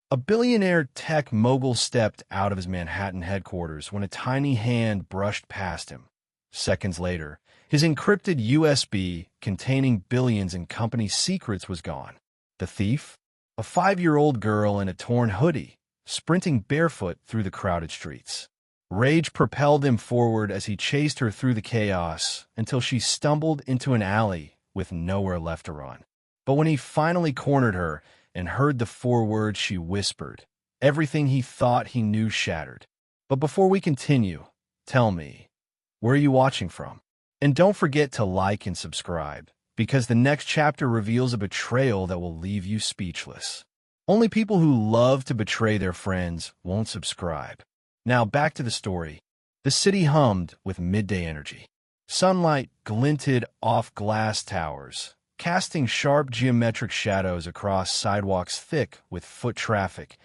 A billionaire tech mogul stepped out of his Manhattan headquarters when a tiny hand brushed past him. Seconds later, his encrypted USB containing billions in company secrets was gone. The thief? A 5-year-old girl in a torn hoodie, sprinting barefoot through the crowded streets. Rage propelled him forward as he chased her through the chaos until she stumbled into an alley with nowhere left to run. But when he finally cornered her and heard the 4 words she whispered, everything he thought he knew shattered. But before we continue, tell me, where are you watching from? And don't forget to like and subscribe, because the next chapter reveals a betrayal that will leave you speechless. Only people who love to betray their friends won't subscribe. Now back to the story. The city hummed with midday energy. Sunlight glinted off glass towers, casting sharp geometric shadows across sidewalks thick with foot traffic,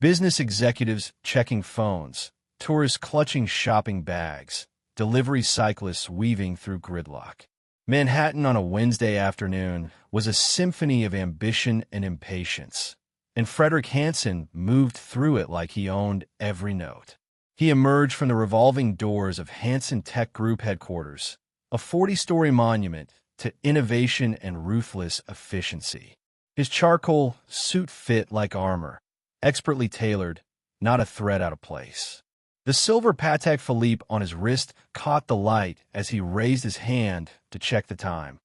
business executives checking phones, tourists clutching shopping bags, delivery cyclists weaving through gridlock. Manhattan on a Wednesday afternoon was a symphony of ambition and impatience, and Frederick Hansen moved through it like he owned every note. He emerged from the revolving doors of Hansen Tech Group headquarters, a 40-story monument to innovation and ruthless efficiency. His charcoal suit fit like armor, expertly tailored, not a thread out of place. The silver Patek Philippe on his wrist caught the light as he raised his hand to check the time.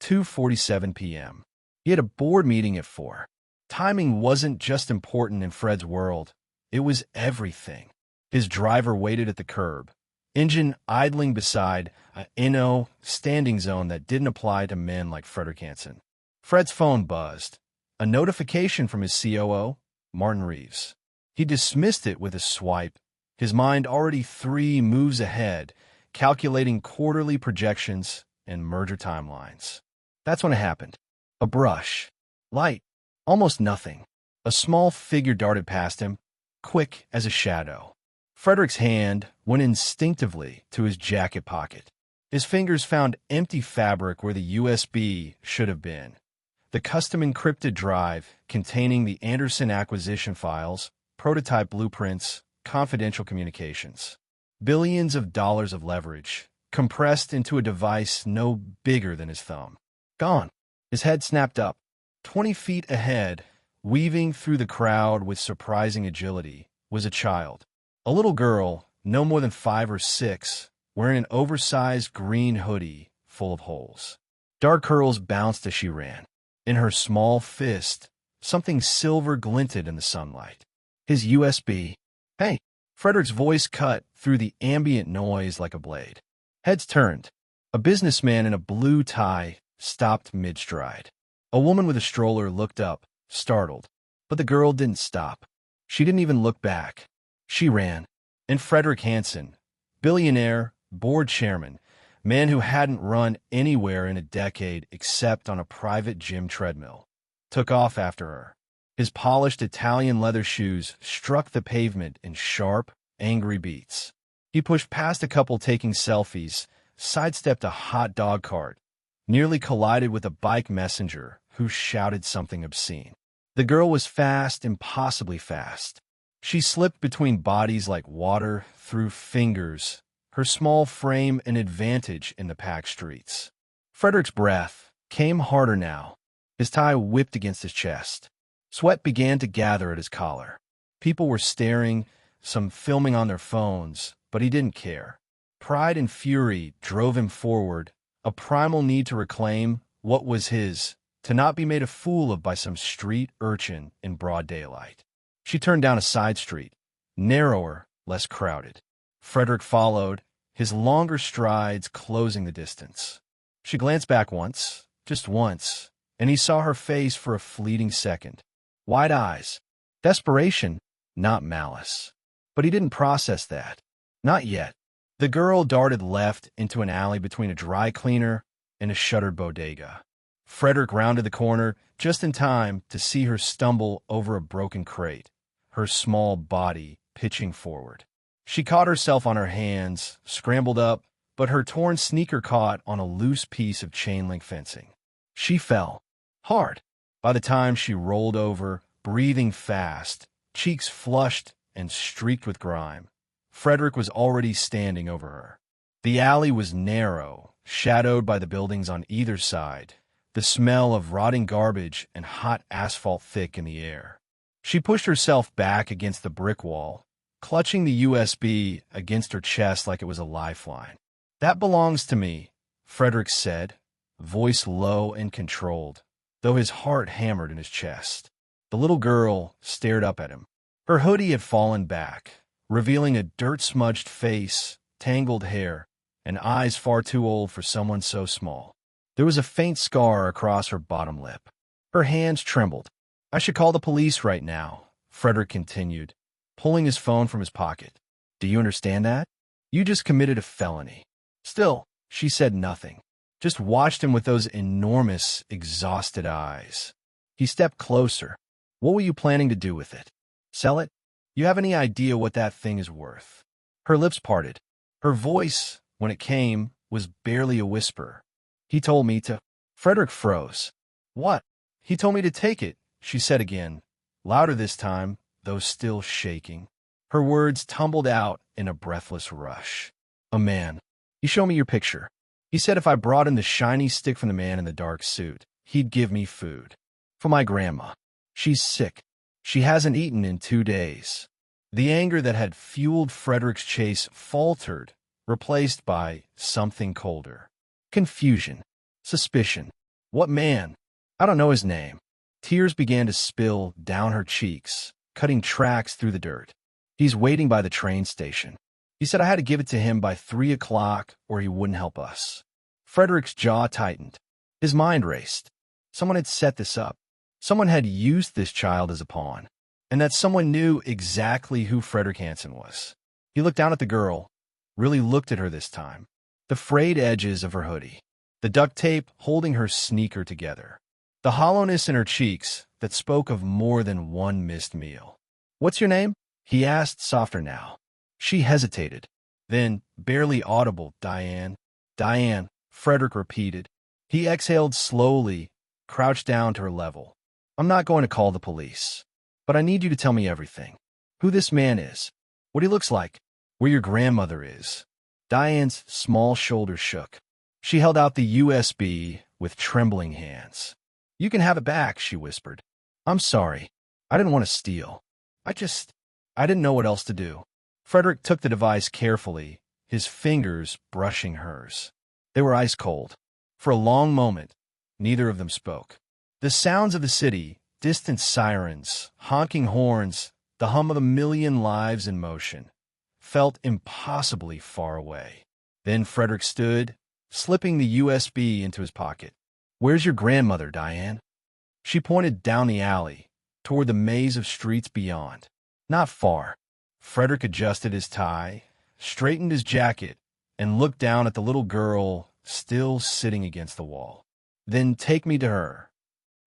2:47 p.m. He had a board meeting at 4. Timing wasn't just important in Fred's world, it was everything. His driver waited at the curb, engine idling beside a standing zone that didn't apply to men like Frederick Hansen. Fred's phone buzzed. A notification from his COO, Martin Reeves. He dismissed it with a swipe, his mind already 3 moves ahead, calculating quarterly projections and merger timelines. That's when it happened. A brush. Light. Almost nothing. A small figure darted past him, quick as a shadow. Frederick's hand went instinctively to his jacket pocket. His fingers found empty fabric where the USB should have been. The custom encrypted drive containing the Anderson acquisition files, prototype blueprints, confidential communications. Billions of dollars of leverage, compressed into a device no bigger than his thumb. Gone. His head snapped up. 20 feet ahead, weaving through the crowd with surprising agility, was a child. A little girl, no more than 5 or 6, wearing an oversized green hoodie full of holes. Dark curls bounced as she ran. In her small fist, something silver glinted in the sunlight. His USB. Hey! Frederick's voice cut through the ambient noise like a blade. Heads turned. A businessman in a blue tie stopped mid-stride. A woman with a stroller looked up, startled. But the girl didn't stop. She didn't even look back. She ran. And Frederick Hansen, billionaire, board chairman, man who hadn't run anywhere in a decade except on a private gym treadmill, took off after her. His polished Italian leather shoes struck the pavement in sharp, angry beats. He pushed past a couple taking selfies, sidestepped a hot dog cart, nearly collided with a bike messenger who shouted something obscene. The girl was fast, impossibly fast. She slipped between bodies like water through fingers, her small frame an advantage in the packed streets. Frederick's breath came harder now. His tie whipped against his chest. Sweat began to gather at his collar. People were staring, some filming on their phones, but he didn't care. Pride and fury drove him forward, a primal need to reclaim what was his, to not be made a fool of by some street urchin in broad daylight. She turned down a side street, narrower, less crowded. Frederick followed, his longer strides closing the distance. She glanced back once, just once, and he saw her face for a fleeting second. Wide eyes. Desperation, not malice. But he didn't process that. Not yet. The girl darted left into an alley between a dry cleaner and a shuttered bodega. Frederick rounded the corner just in time to see her stumble over a broken crate, her small body pitching forward. She caught herself on her hands, scrambled up, but her torn sneaker caught on a loose piece of chain-link fencing. She fell. Hard. By the time she rolled over, breathing fast, cheeks flushed and streaked with grime. Frederick was already standing over her. The alley was narrow, shadowed by the buildings on either side, the smell of rotting garbage and hot asphalt thick in the air. She pushed herself back against the brick wall, clutching the USB against her chest like it was a lifeline. "That belongs to me," Frederick said, voice low and controlled, though his heart hammered in his chest. The little girl stared up at him. Her hoodie had fallen back, revealing a dirt-smudged face, tangled hair, and eyes far too old for someone so small. There was a faint scar across her bottom lip. Her hands trembled. "I should call the police right now," Frederick continued, pulling his phone from his pocket. "Do you understand that? You just committed a felony." Still, she said nothing, just watched him with those enormous, exhausted eyes. He stepped closer. "What were you planning to do with it? Sell it? You have any idea what that thing is worth?" Her lips parted. Her voice, when it came, was barely a whisper. "He told me to—" Frederick froze. "What?" "He told me to take it," she said again, louder this time, though still shaking. Her words tumbled out in a breathless rush. "A man. He showed me your picture. He said if I brought him the shiny stick from the man in the dark suit, he'd give me food. For my grandma. She's sick. She hasn't eaten in 2 days." The anger that had fueled Frederick's chase faltered, replaced by something colder. Confusion. Suspicion. "What man?" "I don't know his name." Tears began to spill down her cheeks, cutting tracks through the dirt. "He's waiting by the train station. He said I had to give it to him by 3 o'clock or he wouldn't help us." Frederick's jaw tightened. His mind raced. Someone had set this up. Someone had used this child as a pawn. And that someone knew exactly who Frederick Hansen was. He looked down at the girl, really looked at her this time. The frayed edges of her hoodie. The duct tape holding her sneaker together. The hollowness in her cheeks that spoke of more than one missed meal. "What's your name?" he asked, softer now. She hesitated. Then, barely audible, "Diane." "Diane," Frederick repeated. He exhaled slowly, crouched down to her level. "I'm not going to call the police. But I need you to tell me everything. Who this man is. What he looks like. Where your grandmother is." Diane's small shoulders shook. She held out the USB with trembling hands. "You can have it back," she whispered. "I'm sorry. I didn't want to steal. I didn't know what else to do." Frederick took the device carefully, his fingers brushing hers. They were ice cold. For a long moment, neither of them spoke. The sounds of the city, distant sirens, honking horns, the hum of a million lives in motion, felt impossibly far away. Then Frederick stood, slipping the USB into his pocket. "Where's your grandmother, Diane?" She pointed down the alley, toward the maze of streets beyond. "Not far." Frederick adjusted his tie, straightened his jacket, and looked down at the little girl still sitting against the wall. "Then take me to her."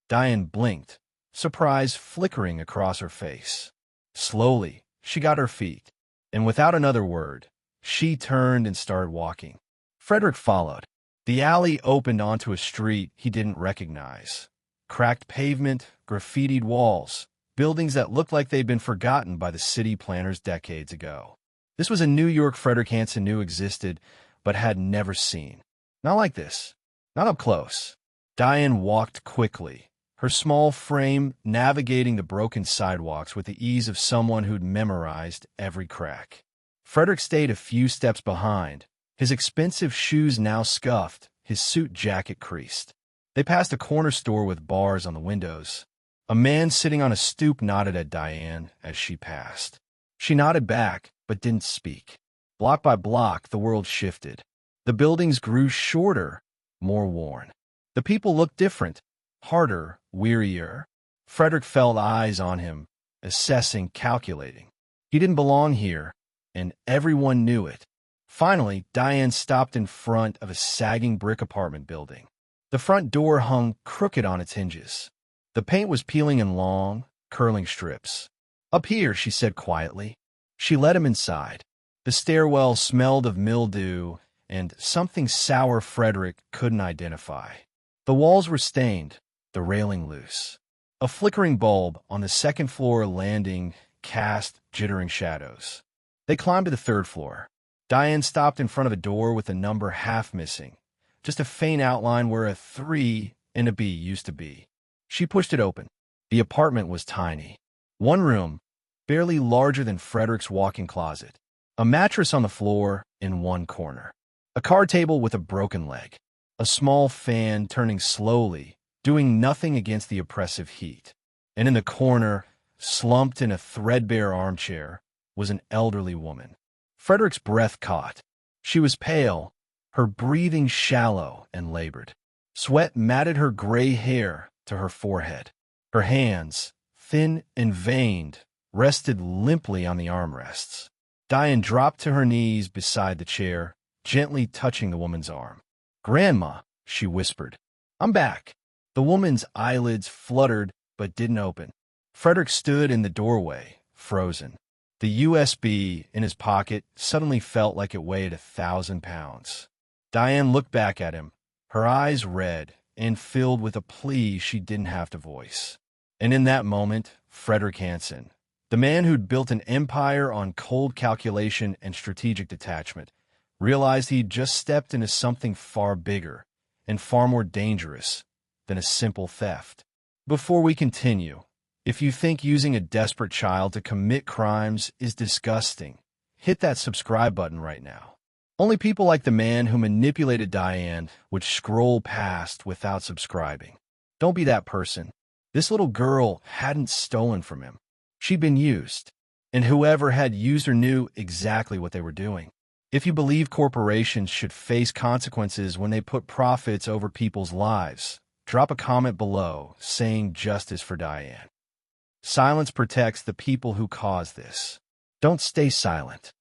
Diane blinked, surprise flickering across her face. Slowly, she got her feet, and without another word, she turned and started walking. Frederick followed. The alley opened onto a street he didn't recognize. Cracked pavement, graffitied walls, buildings that looked like they'd been forgotten by the city planners decades ago. This was a New York Frederick Hansen knew existed, but had never seen. Not like this. Not up close. Diane walked quickly, her small frame navigating the broken sidewalks with the ease of someone who'd memorized every crack. Frederick stayed a few steps behind, his expensive shoes now scuffed, his suit jacket creased. They passed a corner store with bars on the windows. A man sitting on a stoop nodded at Diane as she passed. She nodded back, but didn't speak. Block by block, the world shifted. The buildings grew shorter, more worn. The people looked different, harder, wearier. Frederick felt eyes on him, assessing, calculating. He didn't belong here, and everyone knew it. Finally, Diane stopped in front of a sagging brick apartment building. The front door hung crooked on its hinges. The paint was peeling in long, curling strips. "Up here," she said quietly. She led him inside. The stairwell smelled of mildew and something sour Frederick couldn't identify. The walls were stained, the railing loose. A flickering bulb on the second-floor landing cast jittering shadows. They climbed to the third floor. Diane stopped in front of a door with a number half missing, just a faint outline where a 3 and a B used to be. She pushed it open. The apartment was tiny. One room, barely larger than Frederick's walk-in closet. A mattress on the floor in one corner. A card table with a broken leg. A small fan turning slowly, doing nothing against the oppressive heat. And in the corner, slumped in a threadbare armchair, was an elderly woman. Frederick's breath caught. She was pale, her breathing shallow and labored. Sweat matted her gray hair to her forehead. Her hands, thin and veined, rested limply on the armrests. Diane dropped to her knees beside the chair, gently touching the woman's arm. "Grandma," she whispered. "I'm back." The woman's eyelids fluttered but didn't open. Frederick stood in the doorway, frozen. The USB in his pocket suddenly felt like it weighed 1,000 pounds. Diane looked back at him, her eyes red and filled with a plea she didn't have to voice. And in that moment, Frederick Hansen, the man who'd built an empire on cold calculation and strategic detachment, realized he'd just stepped into something far bigger and far more dangerous than a simple theft. Before we continue, if you think using a desperate child to commit crimes is disgusting, hit that subscribe button right now. Only people like the man who manipulated Diane would scroll past without subscribing. Don't be that person. This little girl hadn't stolen from him. She'd been used, and whoever had used her knew exactly what they were doing. If you believe corporations should face consequences when they put profits over people's lives, drop a comment below saying justice for Diane. Silence protects the people who cause this. Don't stay silent.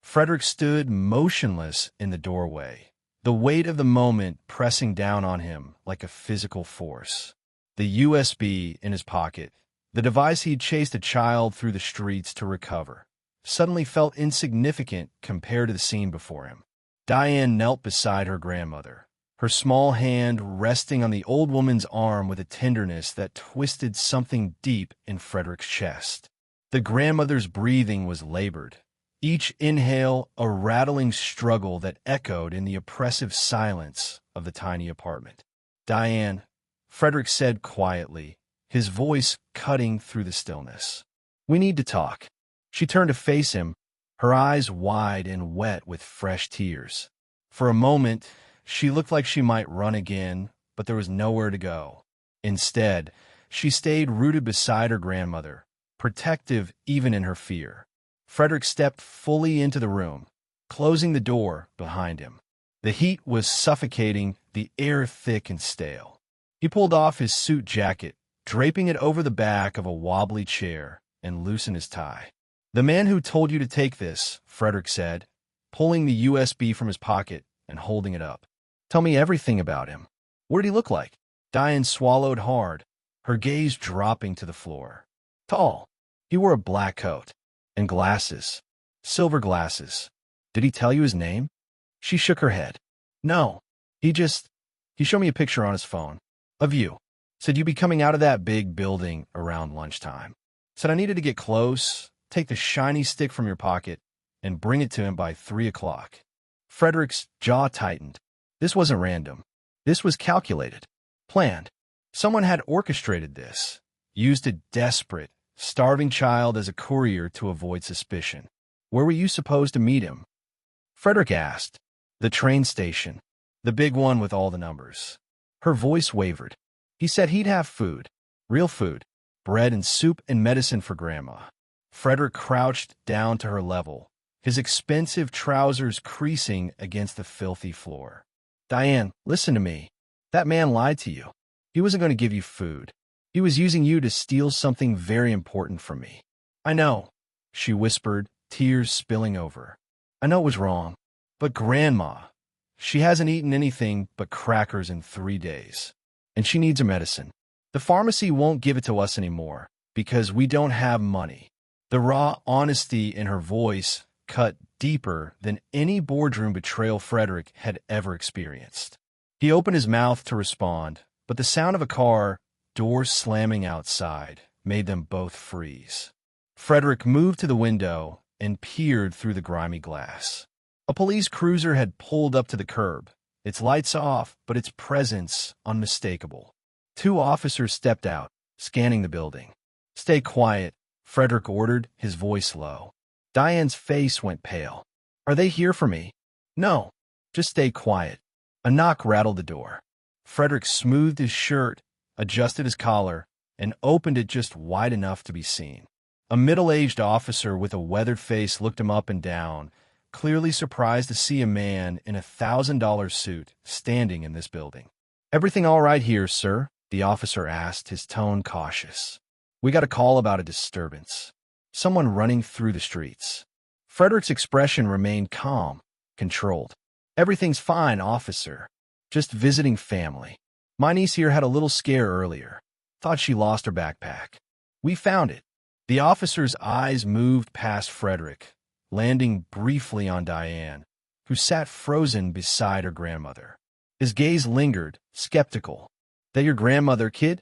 Frederick stood motionless in the doorway, the weight of the moment pressing down on him like a physical force. The USB in his pocket, the device he'd chased a child through the streets to recover, suddenly felt insignificant compared to the scene before him. Diane knelt beside her grandmother, her small hand resting on the old woman's arm with a tenderness that twisted something deep in Frederick's chest. The grandmother's breathing was labored, each inhale a rattling struggle that echoed in the oppressive silence of the tiny apartment. "Diane," Frederick said quietly, his voice cutting through the stillness. "We need to talk." She turned to face him, her eyes wide and wet with fresh tears. For a moment, she looked like she might run again, but there was nowhere to go. Instead, she stayed rooted beside her grandmother, protective even in her fear. Frederick stepped fully into the room, closing the door behind him. The heat was suffocating, the air thick and stale. He pulled off his suit jacket, draping it over the back of a wobbly chair, and loosened his tie. "The man who told you to take this," Frederick said, pulling the USB from his pocket and holding it up. "Tell me everything about him. What did he look like?" Diane swallowed hard, her gaze dropping to the floor. "Tall. He wore a black coat. And glasses. Silver glasses. Did he tell you his name?" She shook her head. "No. He showed me a picture on his phone. Of you. Said you'd be coming out of that big building around lunchtime. Said I needed to get close, take the shiny stick from your pocket, and bring it to him by 3 o'clock. Frederick's jaw tightened. This wasn't random. This was calculated. Planned. Someone had orchestrated this. Used a desperate, starving child as a courier to avoid suspicion. "Where were you supposed to meet him?" Frederick asked. "The train station. The big one with all the numbers." Her voice wavered. "He said he'd have food. Real food. Bread and soup and medicine for Grandma." Frederick crouched down to her level, his expensive trousers creasing against the filthy floor. "Diane, listen to me. That man lied to you. He wasn't going to give you food. He was using you to steal something very important from me." "I know," she whispered, tears spilling over. "I know it was wrong. But Grandma, she hasn't eaten anything but crackers in 3 days. And she needs her medicine. The pharmacy won't give it to us anymore because we don't have money." The raw honesty in her voice cut deeper than any boardroom betrayal Frederick had ever experienced. He opened his mouth to respond, but the sound of a car, door slamming outside, made them both freeze. Frederick moved to the window and peered through the grimy glass. A police cruiser had pulled up to the curb, its lights off, but its presence unmistakable. Two officers stepped out, scanning the building. "Stay quiet," Frederick ordered, his voice low. Diane's face went pale. "Are they here for me?" "No, just stay quiet." A knock rattled the door. Frederick smoothed his shirt, adjusted his collar, and opened it just wide enough to be seen. A middle-aged officer with a weathered face looked him up and down, clearly surprised to see a man in a $1,000 suit standing in this building. "Everything all right here, sir?" the officer asked, his tone cautious. "We got a call about a disturbance. Someone running through the streets." Frederick's expression remained calm, controlled. "Everything's fine, officer. Just visiting family. My niece here had a little scare earlier. Thought she lost her backpack. We found it." The officer's eyes moved past Frederick, landing briefly on Diane, who sat frozen beside her grandmother. His gaze lingered, skeptical. "That your grandmother, kid?"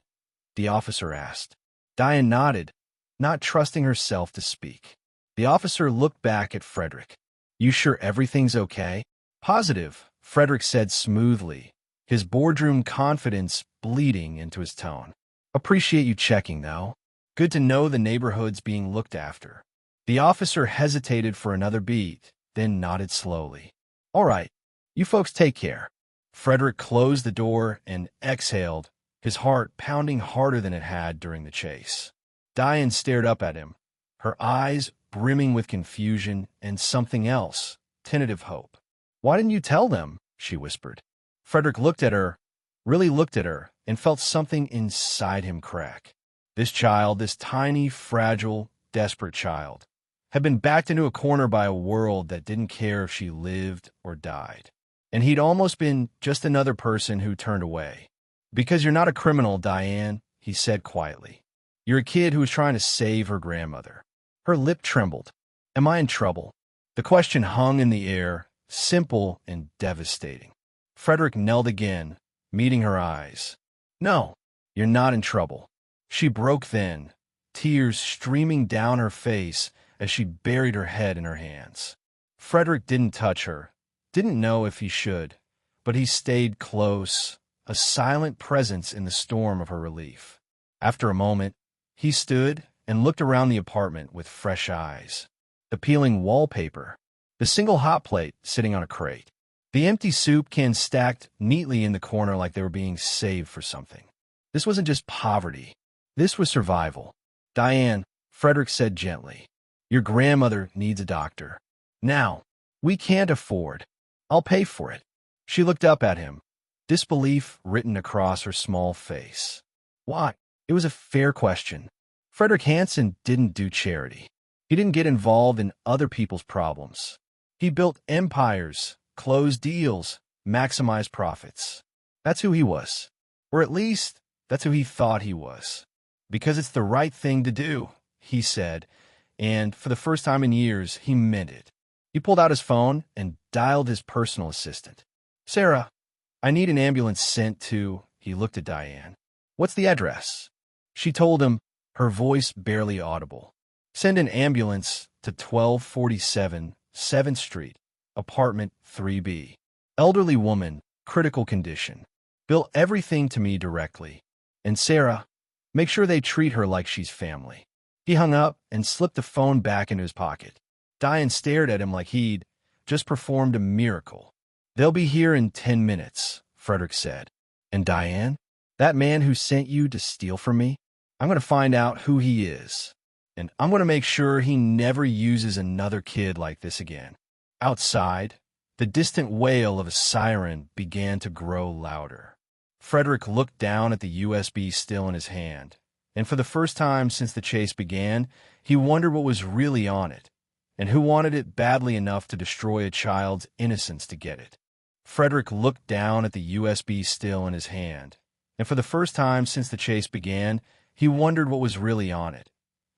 the officer asked. Diane nodded, not trusting herself to speak. The officer looked back at Frederick. "You sure everything's okay?" "Positive," Frederick said smoothly, his boardroom confidence bleeding into his tone. "Appreciate you checking, though. Good to know the neighborhood's being looked after." The officer hesitated for another beat, then nodded slowly. "All right, you folks take care." Frederick closed the door and exhaled, his heart pounding harder than it had during the chase. Diane stared up at him, her eyes brimming with confusion and something else, tentative hope. "Why didn't you tell them?" she whispered. Frederick looked at her, really looked at her, and felt something inside him crack. This child, this tiny, fragile, desperate child, had been backed into a corner by a world that didn't care if she lived or died. And he'd almost been just another person who turned away. "Because you're not a criminal, Diane," he said quietly. "You're a kid who was trying to save her grandmother." Her lip trembled. "Am I in trouble?" The question hung in the air, simple and devastating. Frederick knelt again, meeting her eyes. "No, you're not in trouble." She broke then, tears streaming down her face as she buried her head in her hands. Frederick didn't touch her, didn't know if he should, but he stayed close, a silent presence in the storm of her relief. After a moment, he stood and looked around the apartment with fresh eyes. The peeling wallpaper, the single hot plate sitting on a crate, the empty soup cans stacked neatly in the corner like they were being saved for something. This wasn't just poverty. This was survival. "Diane," Frederick said gently, "your grandmother needs a doctor. Now, we can't afford. I'll pay for it." She looked up at him, disbelief written across her small face. "Why?" It was a fair question. Frederick Hansen didn't do charity. He didn't get involved in other people's problems. He built empires, closed deals, maximized profits. That's who he was. Or at least, that's who he thought he was. "Because it's the right thing to do," he said, and for the first time in years, he meant it. He pulled out his phone and dialed his personal assistant. "Sarah, I need an ambulance sent to—" He looked at Diane. "What's the address?" She told him, her voice barely audible. "Send an ambulance to 1247 7th Street, apartment 3B. Elderly woman, critical condition. Bill everything to me directly. And Sarah, make sure they treat her like she's family." He hung up and slipped the phone back into his pocket. Diane stared at him like he'd just performed a miracle. "They'll be here in 10 minutes, Frederick said. "And Diane, that man who sent you to steal from me, I'm going to find out who he is. And I'm going to make sure he never uses another kid like this again." Outside, the distant wail of a siren began to grow louder. Frederick looked down at the USB still in his hand, and for the first time since the chase began, he wondered what was really on it, and who wanted it badly enough to destroy a child's innocence to get it. Frederick looked down at the USB still in his hand, and for the first time since the chase began, he wondered what was really on it,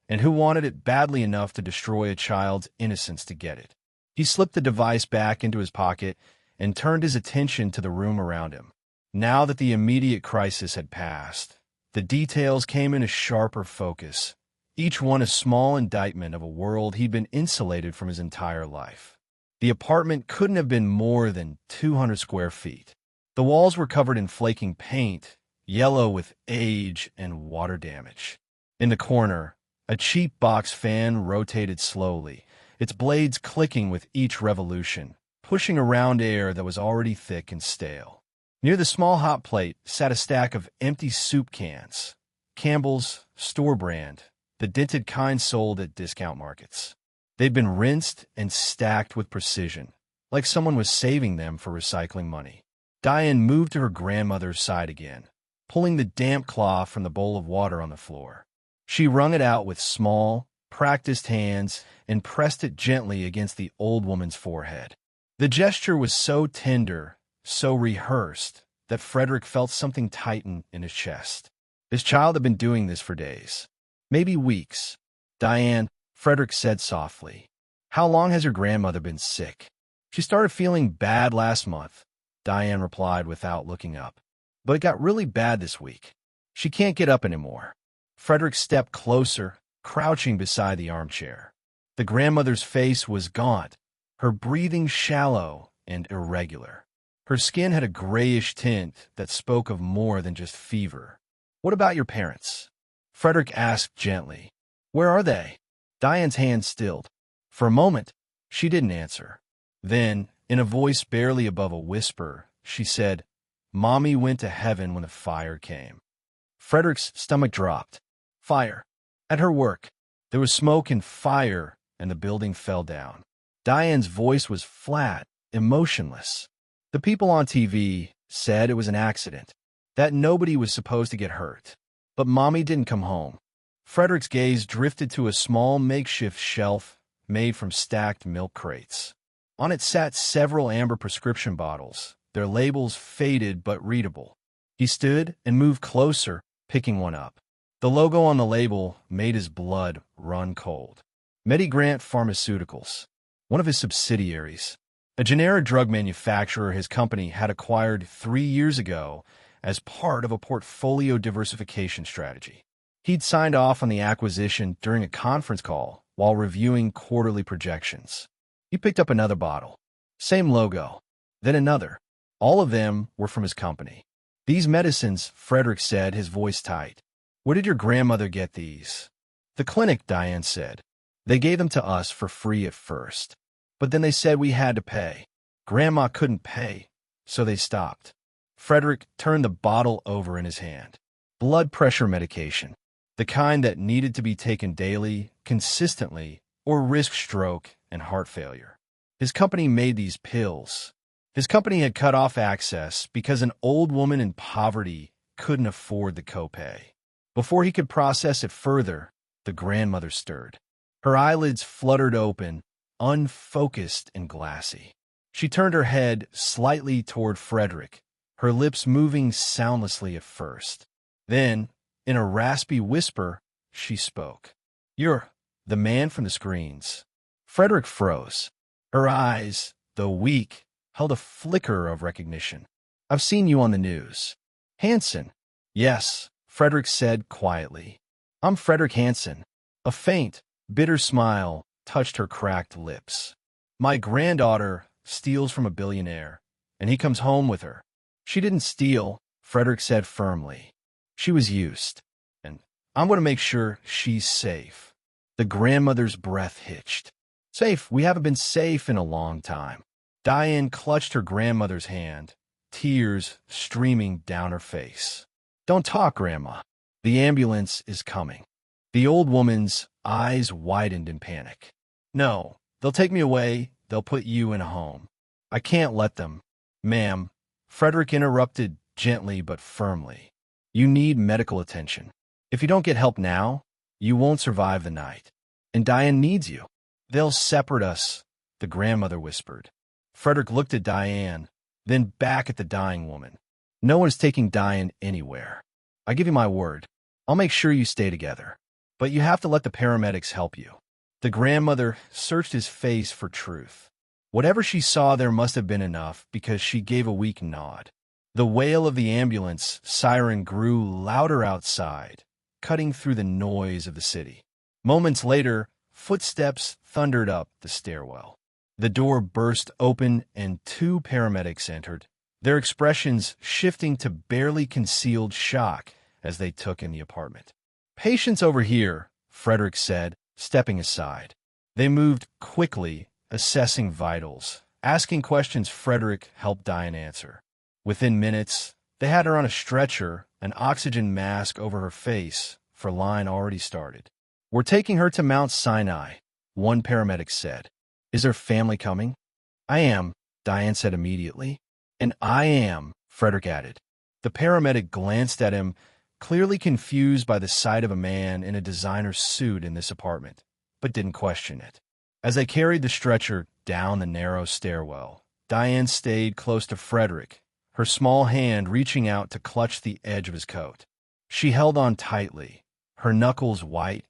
and who wanted it badly enough to destroy a child's innocence to get it. He slipped the device back into his pocket and turned his attention to the room around him. Now that the immediate crisis had passed, the details came into sharper focus, each one a small indictment of a world he'd been insulated from his entire life. The apartment couldn't have been more than 200 square feet. The walls were covered in flaking paint, yellow with age and water damage. In the corner, a cheap box fan rotated slowly, its blades clicking with each revolution, pushing around air that was already thick and stale. Near the small hot plate sat a stack of empty soup cans, Campbell's, store brand, the dented kind sold at discount markets. They'd been rinsed and stacked with precision, like someone was saving them for recycling money. Diane moved to her grandmother's side again, pulling the damp cloth from the bowl of water on the floor. She wrung it out with small, practiced hands and pressed it gently against the old woman's forehead. The gesture was so tender, so rehearsed, that Frederick felt something tighten in his chest. His child had been doing this for days, maybe weeks. "Diane," Frederick said softly, "how long has your grandmother been sick?" "She started feeling bad last month," Diane replied without looking up. "But it got really bad this week. She can't get up anymore." Frederick stepped closer, crouching beside the armchair. The grandmother's face was gaunt, her breathing shallow and irregular. Her skin had a grayish tint that spoke of more than just fever. "What about your parents?" Frederick asked gently. "Where are they?" Diane's hand stilled. For a moment, she didn't answer. Then, in a voice barely above a whisper, she said, "Mommy went to heaven when the fire came." Frederick's stomach dropped. Fire. At her work. There was smoke and fire, and the building fell down. Diane's voice was flat, emotionless. The people on TV said it was an accident, that nobody was supposed to get hurt. But Mommy didn't come home. Frederick's gaze drifted to a small makeshift shelf made from stacked milk crates. On it sat several amber prescription bottles, their labels faded but readable. He stood and moved closer, picking one up. The logo on the label made his blood run cold. MediGrant Pharmaceuticals, one of his subsidiaries, a generic drug manufacturer his company had acquired 3 years ago as part of a portfolio diversification strategy. He'd signed off on the acquisition during a conference call while reviewing quarterly projections. He picked up another bottle. Same logo. Then another. All of them were from his company. "These medicines," Frederick said, his voice tight. "Where did your grandmother get these?" "The clinic," Diane said. "They gave them to us for free at first. But then they said we had to pay. Grandma couldn't pay, so they stopped." Frederick turned the bottle over in his hand. Blood pressure medication. The kind that needed to be taken daily, consistently, or risk stroke and heart failure. His company made these pills. His company had cut off access because an old woman in poverty couldn't afford the copay. Before he could process it further, the grandmother stirred. Her eyelids fluttered open, unfocused and glassy. She turned her head slightly toward Frederick, her lips moving soundlessly at first. Then, in a raspy whisper, she spoke. "You're the man from the screens." Frederick froze. Her eyes, though weak, held a flicker of recognition. "I've seen you on the news." "Hansen." "Yes," Frederick said quietly. "I'm Frederick Hansen." A faint, bitter smile touched her cracked lips. "My granddaughter steals from a billionaire, and he comes home with her." "She didn't steal," Frederick said firmly. "She was used, and I'm going to make sure she's safe." The grandmother's breath hitched. "Safe? We haven't been safe in a long time." Diane clutched her grandmother's hand, tears streaming down her face. "Don't talk, Grandma. The ambulance is coming." The old woman's eyes widened in panic. "No, they'll take me away. They'll put you in a home." "I can't let them." "Ma'am," Frederick interrupted gently but firmly. "You need medical attention. If you don't get help now, you won't survive the night. And Diane needs you." "They'll separate us," the grandmother whispered. Frederick looked at Diane, then back at the dying woman. "No one's taking Diane anywhere. I give you my word. I'll make sure you stay together. But you have to let the paramedics help you." The grandmother searched his face for truth. Whatever she saw there must have been enough, because she gave a weak nod. The wail of the ambulance siren grew louder outside, cutting through the noise of the city. Moments later, footsteps thundered up the stairwell. The door burst open and two paramedics entered, their expressions shifting to barely concealed shock as they took in the apartment. "Patients over here," Frederick said, stepping aside. They moved quickly, assessing vitals, asking questions Frederick helped Diane answer. Within minutes, they had her on a stretcher, an oxygen mask over her face, for line already started. "We're taking her to Mount Sinai," one paramedic said. "Is her family coming?" "I am," Diane said immediately. "And I am," Frederick added. The paramedic glanced at him, clearly confused by the sight of a man in a designer suit in this apartment, but didn't question it. As they carried the stretcher down the narrow stairwell, Diane stayed close to Frederick, her small hand reaching out to clutch the edge of his coat. She held on tightly, her knuckles white,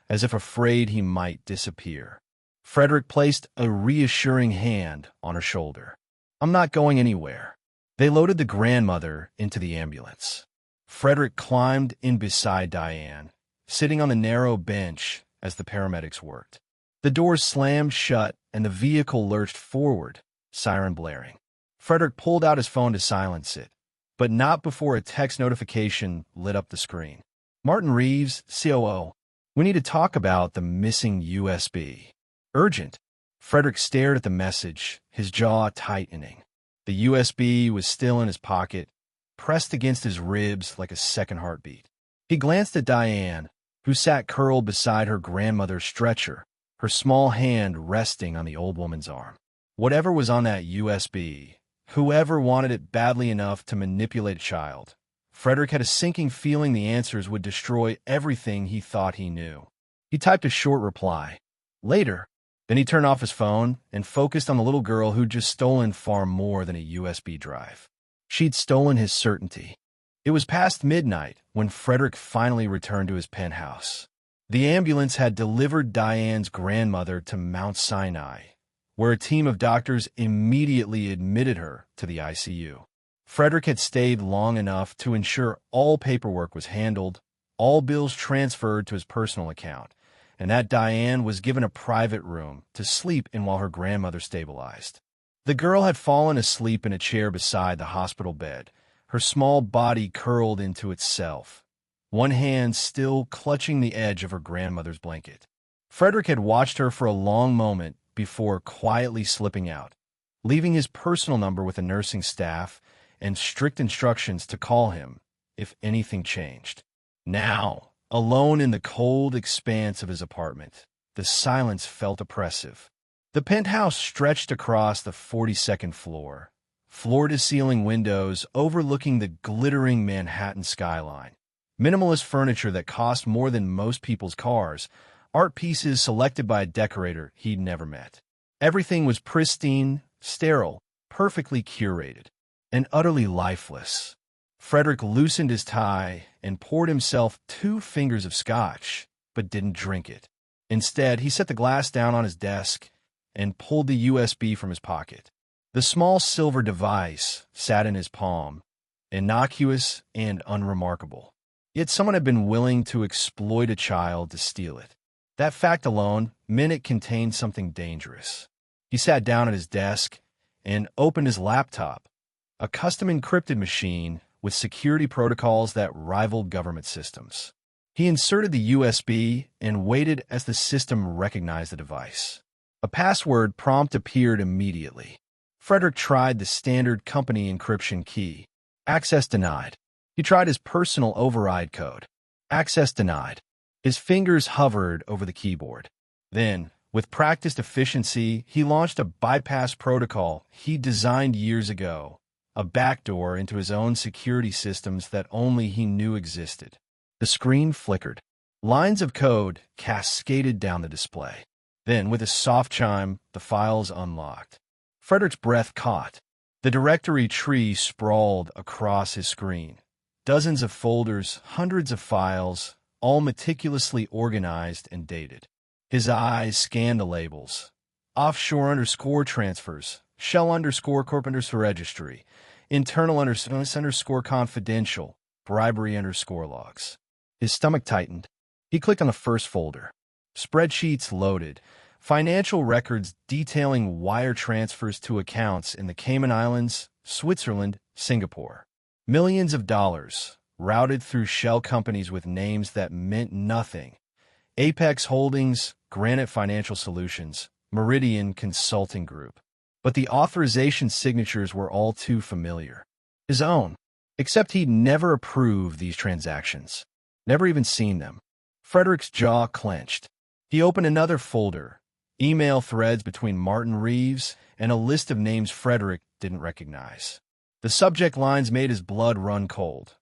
as if afraid he might disappear. Frederick placed a reassuring hand on her shoulder. "I'm not going anywhere." They loaded the grandmother into the ambulance. Frederick climbed in beside Diane, sitting on the narrow bench as the paramedics worked. The doors slammed shut and the vehicle lurched forward, siren blaring. Frederick pulled out his phone to silence it, but not before a text notification lit up the screen. "Martin Reeves, COO. We need to talk about the missing USB. Urgent." Frederick stared at the message, his jaw tightening. The USB was still in his pocket, pressed against his ribs like a second heartbeat. He glanced at Diane, who sat curled beside her grandmother's stretcher, her small hand resting on the old woman's arm. Whatever was on that USB, whoever wanted it badly enough to manipulate a child, Frederick had a sinking feeling the answers would destroy everything he thought he knew. He typed a short reply, "Later." Then he turned off his phone and focused on the little girl who'd just stolen far more than a USB drive. She'd stolen his certainty. It was past midnight when Frederick finally returned to his penthouse. The ambulance had delivered Diane's grandmother to Mount Sinai, where a team of doctors immediately admitted her to the ICU. Frederick had stayed long enough to ensure all paperwork was handled, all bills transferred to his personal account, and that Diane was given a private room to sleep in while her grandmother stabilized. The girl had fallen asleep in a chair beside the hospital bed, her small body curled into itself, one hand still clutching the edge of her grandmother's blanket. Frederick had watched her for a long moment before quietly slipping out, leaving his personal number with the nursing staff and strict instructions to call him if anything changed. Now, alone in the cold expanse of his apartment, the silence felt oppressive. The penthouse stretched across the 42nd floor, floor-to-ceiling windows overlooking the glittering Manhattan skyline. Minimalist furniture that cost more than most people's cars, art pieces selected by a decorator he'd never met. Everything was pristine, sterile, perfectly curated, and utterly lifeless. Frederick loosened his tie and poured himself 2 fingers of scotch, but didn't drink it. Instead, he set the glass down on his desk and pulled the USB from his pocket. The small silver device sat in his palm, innocuous and unremarkable. Yet someone had been willing to exploit a child to steal it. That fact alone meant it contained something dangerous. He sat down at his desk and opened his laptop, a custom encrypted machine with security protocols that rivaled government systems. He inserted the USB and waited as the system recognized the device. A password prompt appeared immediately. Frederick tried the standard company encryption key. Access denied. He tried his personal override code. Access denied. His fingers hovered over the keyboard. Then, with practiced efficiency, he launched a bypass protocol he designed years ago, a backdoor into his own security systems that only he knew existed. The screen flickered. Lines of code cascaded down the display. Then, with a soft chime, the files unlocked. Frederick's breath caught. The directory tree sprawled across his screen. Dozens of folders, hundreds of files, all meticulously organized and dated. His eyes scanned the labels. Offshore underscore transfers, shell underscore corp underscore registry, internal underscore confidential, bribery underscore logs. His stomach tightened. He clicked on the first folder. Spreadsheets loaded, financial records detailing wire transfers to accounts in the Cayman Islands, Switzerland, Singapore. Millions of dollars routed through shell companies with names that meant nothing. Apex Holdings, Granite Financial Solutions, Meridian Consulting Group. But the authorization signatures were all too familiar. His own. Except he'd never approved these transactions. Never even seen them. Frederick's jaw clenched. He opened another folder, email threads between Martin Reeves and a list of names Frederick didn't recognize. The subject lines made his blood run cold.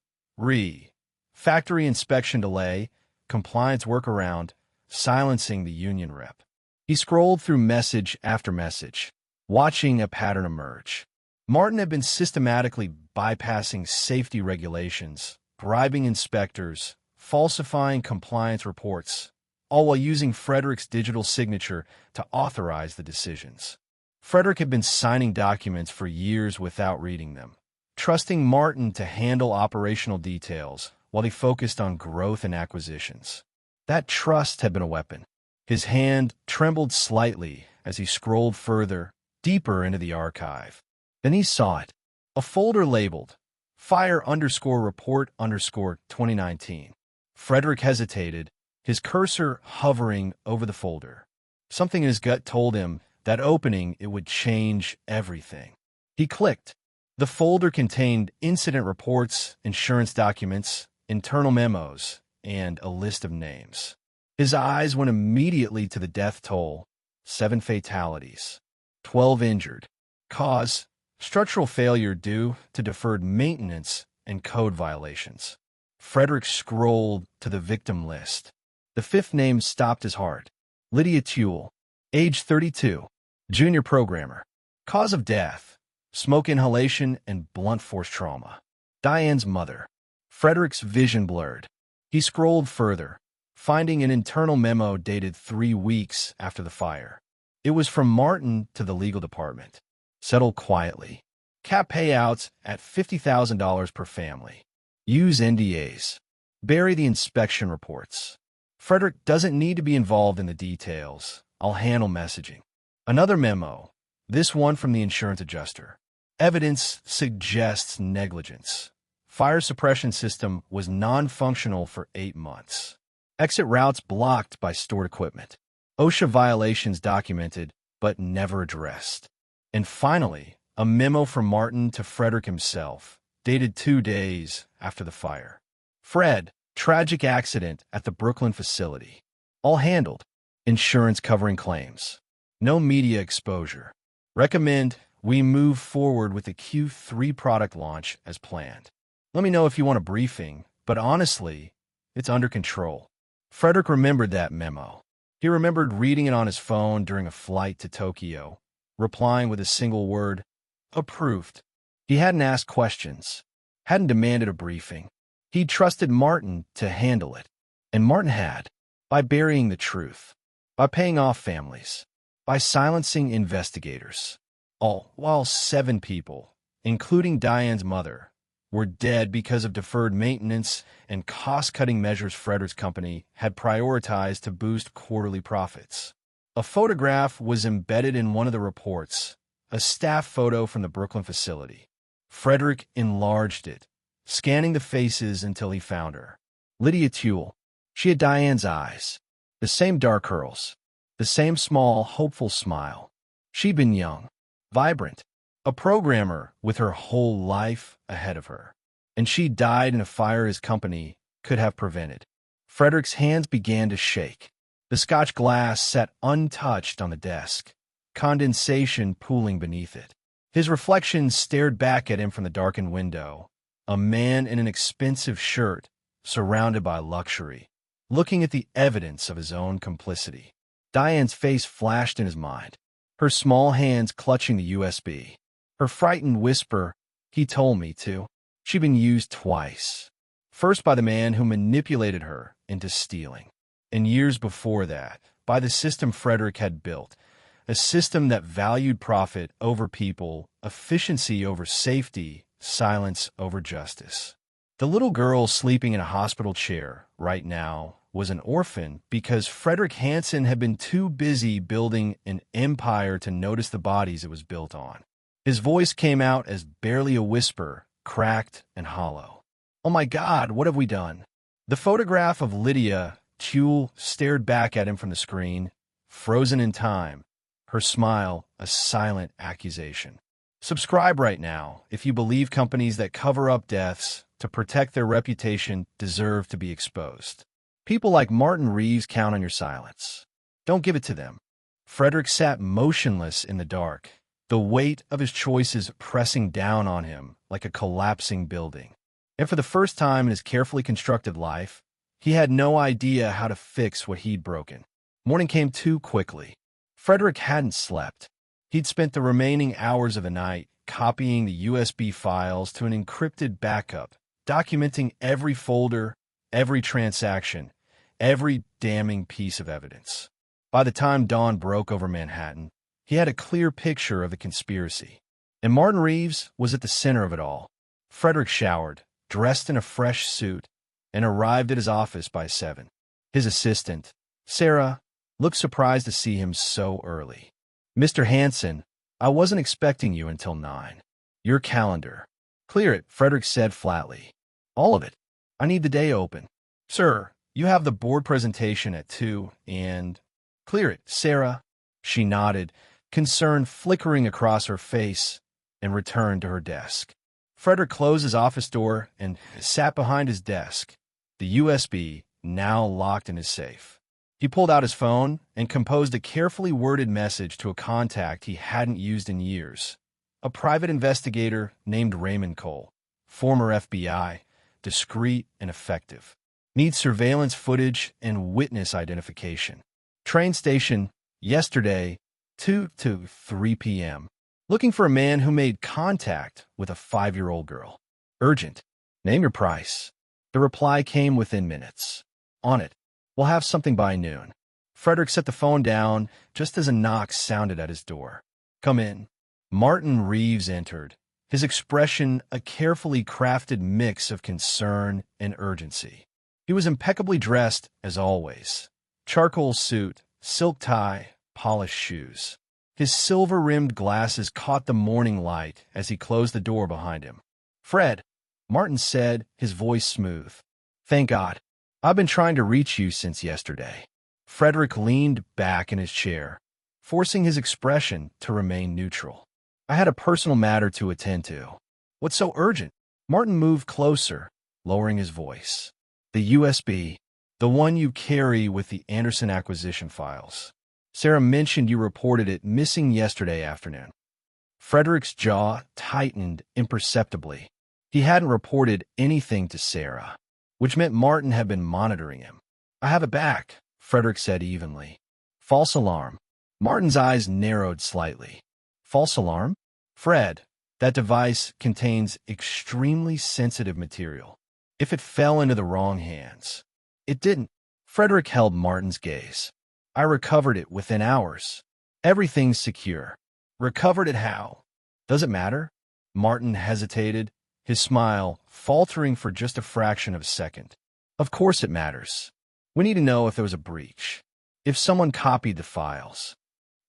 Factory inspection delay, compliance workaround, silencing the union rep. He scrolled through message after message, watching a pattern emerge. Martin had been systematically bypassing safety regulations, bribing inspectors, falsifying compliance reports, all while using Frederick's digital signature to authorize the decisions. Frederick had been signing documents for years without reading them, trusting Martin to handle operational details while he focused on growth and acquisitions. That trust had been a weapon. His hand trembled slightly as he scrolled further, deeper into the archive. Then he saw it, a folder labeled Fire_Report_2019. Frederick hesitated, his cursor hovering over the folder. Something in his gut told him that opening it would change everything. He clicked. The folder contained incident reports, insurance documents, internal memos, and a list of names. His eyes went immediately to the death toll: 7 fatalities, 12 injured. Cause: structural failure due to deferred maintenance and code violations. Frederick scrolled to the victim list. The 5th name stopped his heart. Lydia Tuel, age 32, junior programmer. Cause of death: smoke inhalation and blunt force trauma. Diane's mother. Frederick's vision blurred. He scrolled further, finding an internal memo dated 3 weeks after the fire. It was from Martin to the legal department. Settle quietly. Cap payouts at $50,000 per family. Use NDAs. Bury the inspection reports. Frederick doesn't need to be involved in the details. I'll handle messaging. Another memo, this one from the insurance adjuster. Evidence suggests negligence. Fire suppression system was non-functional for 8 months. Exit routes blocked by stored equipment. OSHA violations documented, but never addressed. And finally, a memo from Martin to Frederick himself, dated 2 days after the fire. Fred, tragic accident at the Brooklyn facility. All handled. Insurance covering claims. No media exposure. Recommend we move forward with the Q3 product launch as planned. Let me know if you want a briefing, but honestly, it's under control. Frederick remembered that memo. He remembered reading it on his phone during a flight to Tokyo, replying with a single word: approved. He hadn't asked questions, hadn't demanded a briefing. He trusted Martin to handle it. And Martin had, by burying the truth, by paying off families, by silencing investigators. All while 7 people, including Diane's mother, were dead because of deferred maintenance and cost-cutting measures Frederick's company had prioritized to boost quarterly profits. A photograph was embedded in one of the reports, a staff photo from the Brooklyn facility. Frederick enlarged it, scanning the faces until he found her. Lydia Tuel. She had Diane's eyes, the same dark curls, the same small, hopeful smile. She'd been young, vibrant, a programmer with her whole life ahead of her. And she died in a fire his company could have prevented. Frederick's hands began to shake. The Scotch glass sat untouched on the desk, condensation pooling beneath it. His reflection stared back at him from the darkened window, a man in an expensive shirt, surrounded by luxury, looking at the evidence of his own complicity. Diane's face flashed in his mind, her small hands clutching the USB. Her frightened whisper, "He told me to." She'd been used twice. First by the man who manipulated her into stealing, and years before that, by the system Frederick had built, a system that valued profit over people, efficiency over safety, silence over justice. The little girl sleeping in a hospital chair right now was an orphan because Frederick Hansen had been too busy building an empire to notice the bodies it was built on. His voice came out as barely a whisper, cracked and hollow. "Oh my God, what have we done?" The photograph of Lydia Tulle stared back at him from the screen, frozen in time, her smile a silent accusation. Subscribe right now if you believe companies that cover up deaths to protect their reputation deserve to be exposed. People like Martin Reeves count on your silence. Don't give it to them. Frederick sat motionless in the dark, the weight of his choices pressing down on him like a collapsing building. And for the first time in his carefully constructed life, he had no idea how to fix what he'd broken. Morning came too quickly. Frederick hadn't slept. He'd spent the remaining hours of the night copying the USB files to an encrypted backup, documenting every folder, every transaction, every damning piece of evidence. By the time dawn broke over Manhattan, he had a clear picture of the conspiracy. And Martin Reeves was at the center of it all. Frederick showered, dressed in a fresh suit, and arrived at his office by 7. His assistant, Sarah, looked surprised to see him so early. "Mr. Hansen, I wasn't expecting you until 9. Your calendar." "Clear it," Frederick said flatly. "All of it. I need the day open." "Sir, you have the board presentation at 2 and—" "Clear it, Sarah." She nodded, concern flickering across her face, and returned to her desk. Frederick closed his office door and sat behind his desk, the USB now locked in his safe. He pulled out his phone and composed a carefully worded message to a contact he hadn't used in years. A private investigator named Raymond Cole, former FBI, discreet and effective. Needs surveillance footage and witness identification. Train station, yesterday, 2 to 3 p.m. Looking for a man who made contact with a 5-year-old girl. Urgent. Name your price. The reply came within minutes. On it. We'll have something by noon. Frederick set the phone down just as a knock sounded at his door. "Come in." Martin Reeves entered, his expression a carefully crafted mix of concern and urgency. He was impeccably dressed, as always. Charcoal suit, silk tie, polished shoes. His silver-rimmed glasses caught the morning light as he closed the door behind him. "Fred," Martin said, his voice smooth. "Thank God. I've been trying to reach you since yesterday." Frederick leaned back in his chair, forcing his expression to remain neutral. "I had a personal matter to attend to." "What's so urgent?" Martin moved closer, lowering his voice. "The USB, the one you carry with the Anderson acquisition files. Sarah mentioned you reported it missing yesterday afternoon." Frederick's jaw tightened imperceptibly. He hadn't reported anything to Sarah, which meant Martin had been monitoring him. "I have it back," Frederick said evenly. "False alarm." Martin's eyes narrowed slightly. "False alarm?" "Fred, that device contains extremely sensitive material. If it fell into the wrong hands—" "It didn't." Frederick held Martin's gaze. "I recovered it within hours. Everything's secure." "Recovered it how?" "Does it matter?" Martin hesitated, his smile faltering for just a fraction of a second. "Of course it matters. We need to know if there was a breach. If someone copied the files."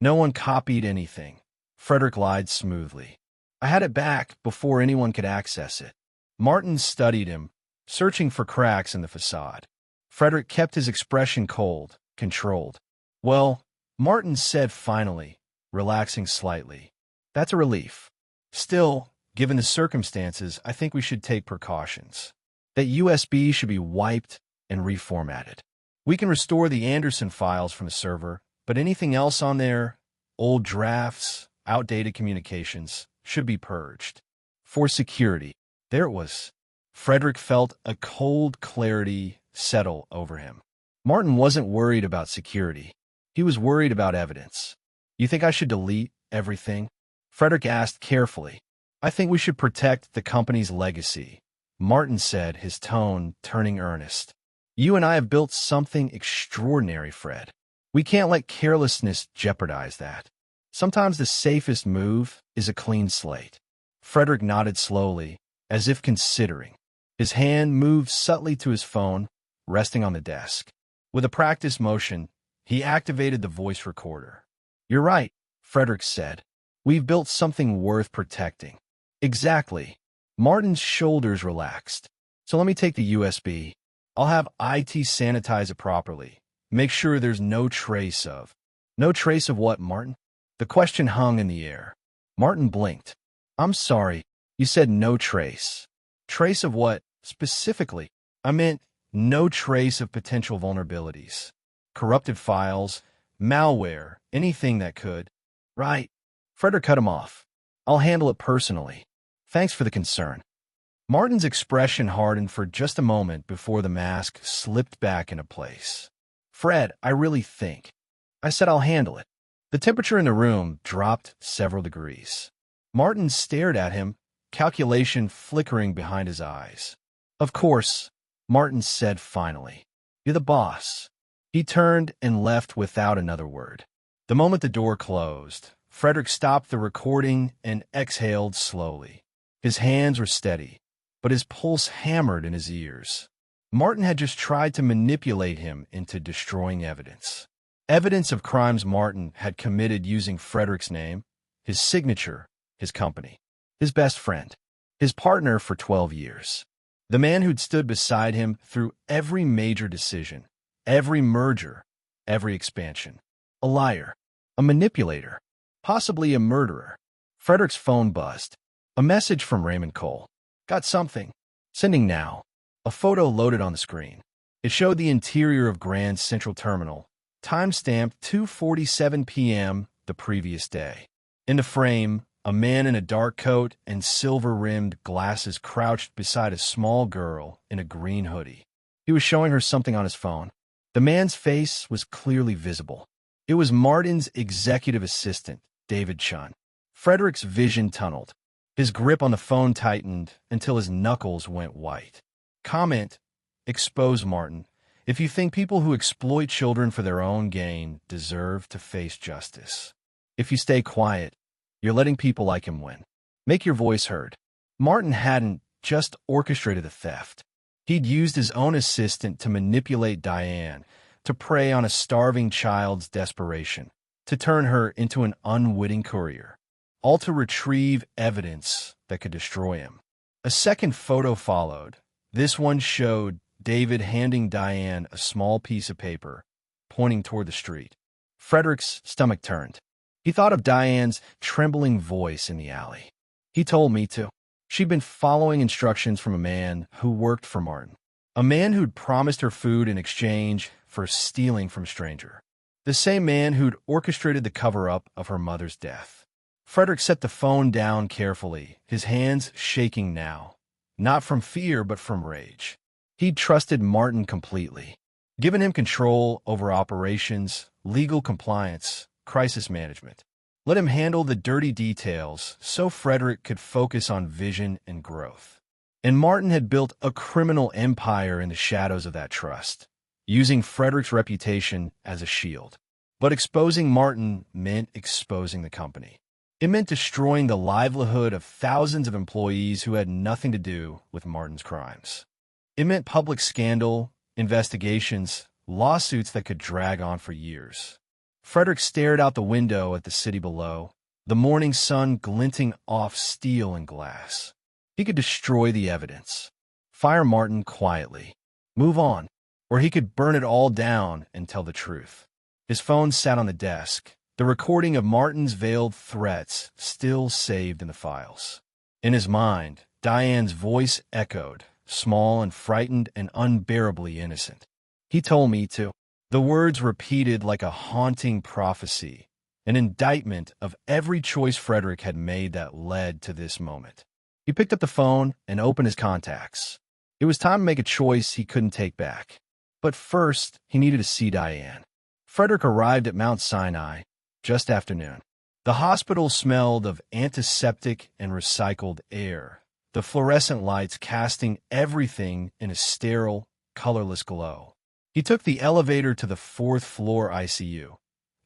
"No one copied anything," Frederick lied smoothly. "I had it back before anyone could access it." Martin studied him, searching for cracks in the facade. Frederick kept his expression cold, controlled. "Well," Martin said finally, relaxing slightly, "that's a relief. Still, given the circumstances, I think we should take precautions. That USB should be wiped and reformatted. We can restore the Anderson files from the server, but anything else on there, old drafts, outdated communications, should be purged. For security." There it was. Frederick felt a cold clarity settle over him. Martin wasn't worried about security. He was worried about evidence. "You think I should delete everything?" Frederick asked carefully. "I think we should protect the company's legacy," Martin said, his tone turning earnest. "You and I have built something extraordinary, Fred. We can't let carelessness jeopardize that. Sometimes the safest move is a clean slate." Frederick nodded slowly, as if considering. His hand moved subtly to his phone, resting on the desk. With a practice motion, he activated the voice recorder. "You're right," Frederick said. "We've built something worth protecting." "Exactly." Martin's shoulders relaxed. "So let me take the USB. I'll have IT sanitize it properly. Make sure there's no trace of—" "No trace of what, Martin?" The question hung in the air. Martin blinked. "I'm sorry. You said no trace." "Trace of what, specifically?" "I meant no trace of potential vulnerabilities. Corrupted files, malware, anything that could—" "Right." Frederick cut him off. "I'll handle it personally. Thanks for the concern." Martin's expression hardened for just a moment before the mask slipped back into place. "Fred, I really think—" "I said I'll handle it." The temperature in the room dropped several degrees. Martin stared at him, calculation flickering behind his eyes. "Of course," Martin said finally. "You're the boss." He turned and left without another word. The moment the door closed, Frederick stopped the recording and exhaled slowly. His hands were steady, but his pulse hammered in his ears. Martin had just tried to manipulate him into destroying evidence. Evidence of crimes Martin had committed using Frederick's name, his signature, his company, his best friend, his partner for 12 years. The man who'd stood beside him through every major decision, every merger, every expansion. A liar, a manipulator, possibly a murderer. Frederick's phone buzzed. A message from Raymond Cole. "Got something. Sending now." A photo loaded on the screen. It showed the interior of Grand Central Terminal, timestamped 2:47 p.m. the previous day. In the frame, a man in a dark coat and silver-rimmed glasses crouched beside a small girl in a green hoodie. He was showing her something on his phone. The man's face was clearly visible. It was Martin's executive assistant, David Chun. Frederick's vision tunneled. His grip on the phone tightened until his knuckles went white. Comment: expose Martin if you think people who exploit children for their own gain deserve to face justice. If you stay quiet, you're letting people like him win. Make your voice heard. Martin hadn't just orchestrated the theft. He'd used his own assistant to manipulate Diane, to prey on a starving child's desperation, to turn her into an unwitting courier, all to retrieve evidence that could destroy him. A second photo followed. This one showed David handing Diane a small piece of paper, pointing toward the street. Frederick's stomach turned. He thought of Diane's trembling voice in the alley. "He told me to." She'd been following instructions from a man who worked for Martin, a man who'd promised her food in exchange for stealing from a stranger, the same man who'd orchestrated the cover-up of her mother's death. Frederick set the phone down carefully, his hands shaking now, not from fear but from rage. He'd trusted Martin completely, given him control over operations, legal compliance, crisis management. Let him handle the dirty details so Frederick could focus on vision and growth. And Martin had built a criminal empire in the shadows of that trust, using Frederick's reputation as a shield. But exposing Martin meant exposing the company. It meant destroying the livelihood of thousands of employees who had nothing to do with Martin's crimes. It meant public scandal, investigations, lawsuits that could drag on for years. Frederick stared out the window at the city below, the morning sun glinting off steel and glass. He could destroy the evidence, fire Martin quietly, move on, or he could burn it all down and tell the truth. His phone sat on the desk, the recording of Martin's veiled threats still saved in the files. In his mind, Diane's voice echoed, small and frightened and unbearably innocent. "He told me to." The words repeated like a haunting prophecy, an indictment of every choice Frederick had made that led to this moment. He picked up the phone and opened his contacts. It was time to make a choice he couldn't take back. But first, he needed to see Diane. Frederick arrived at Mount Sinai just after noon. The hospital smelled of antiseptic and recycled air, the fluorescent lights casting everything in a sterile, colorless glow. He took the elevator to the fourth-floor ICU,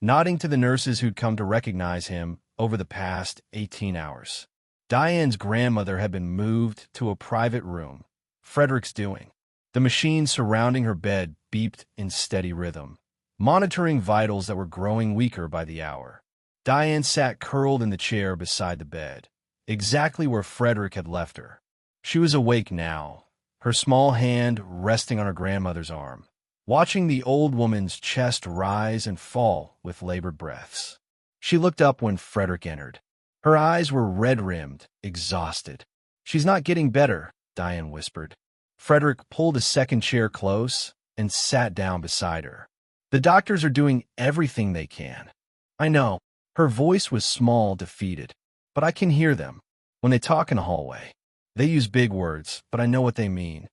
nodding to the nurses who'd come to recognize him over the past 18 hours. Diane's grandmother had been moved to a private room, Frederick's doing. The machines surrounding her bed beeped in steady rhythm, monitoring vitals that were growing weaker by the hour. Diane sat curled in the chair beside the bed, exactly where Frederick had left her. She was awake now, her small hand resting on her grandmother's arm, watching the old woman's chest rise and fall with labored breaths. She looked up when Frederick entered. Her eyes were red-rimmed, exhausted. "She's not getting better," Diane whispered. Frederick pulled a second chair close and sat down beside her. "The doctors are doing everything they can." "I know." Her voice was small, defeated. "But I can hear them when they talk in the hallway. They use big words, but I know what they mean."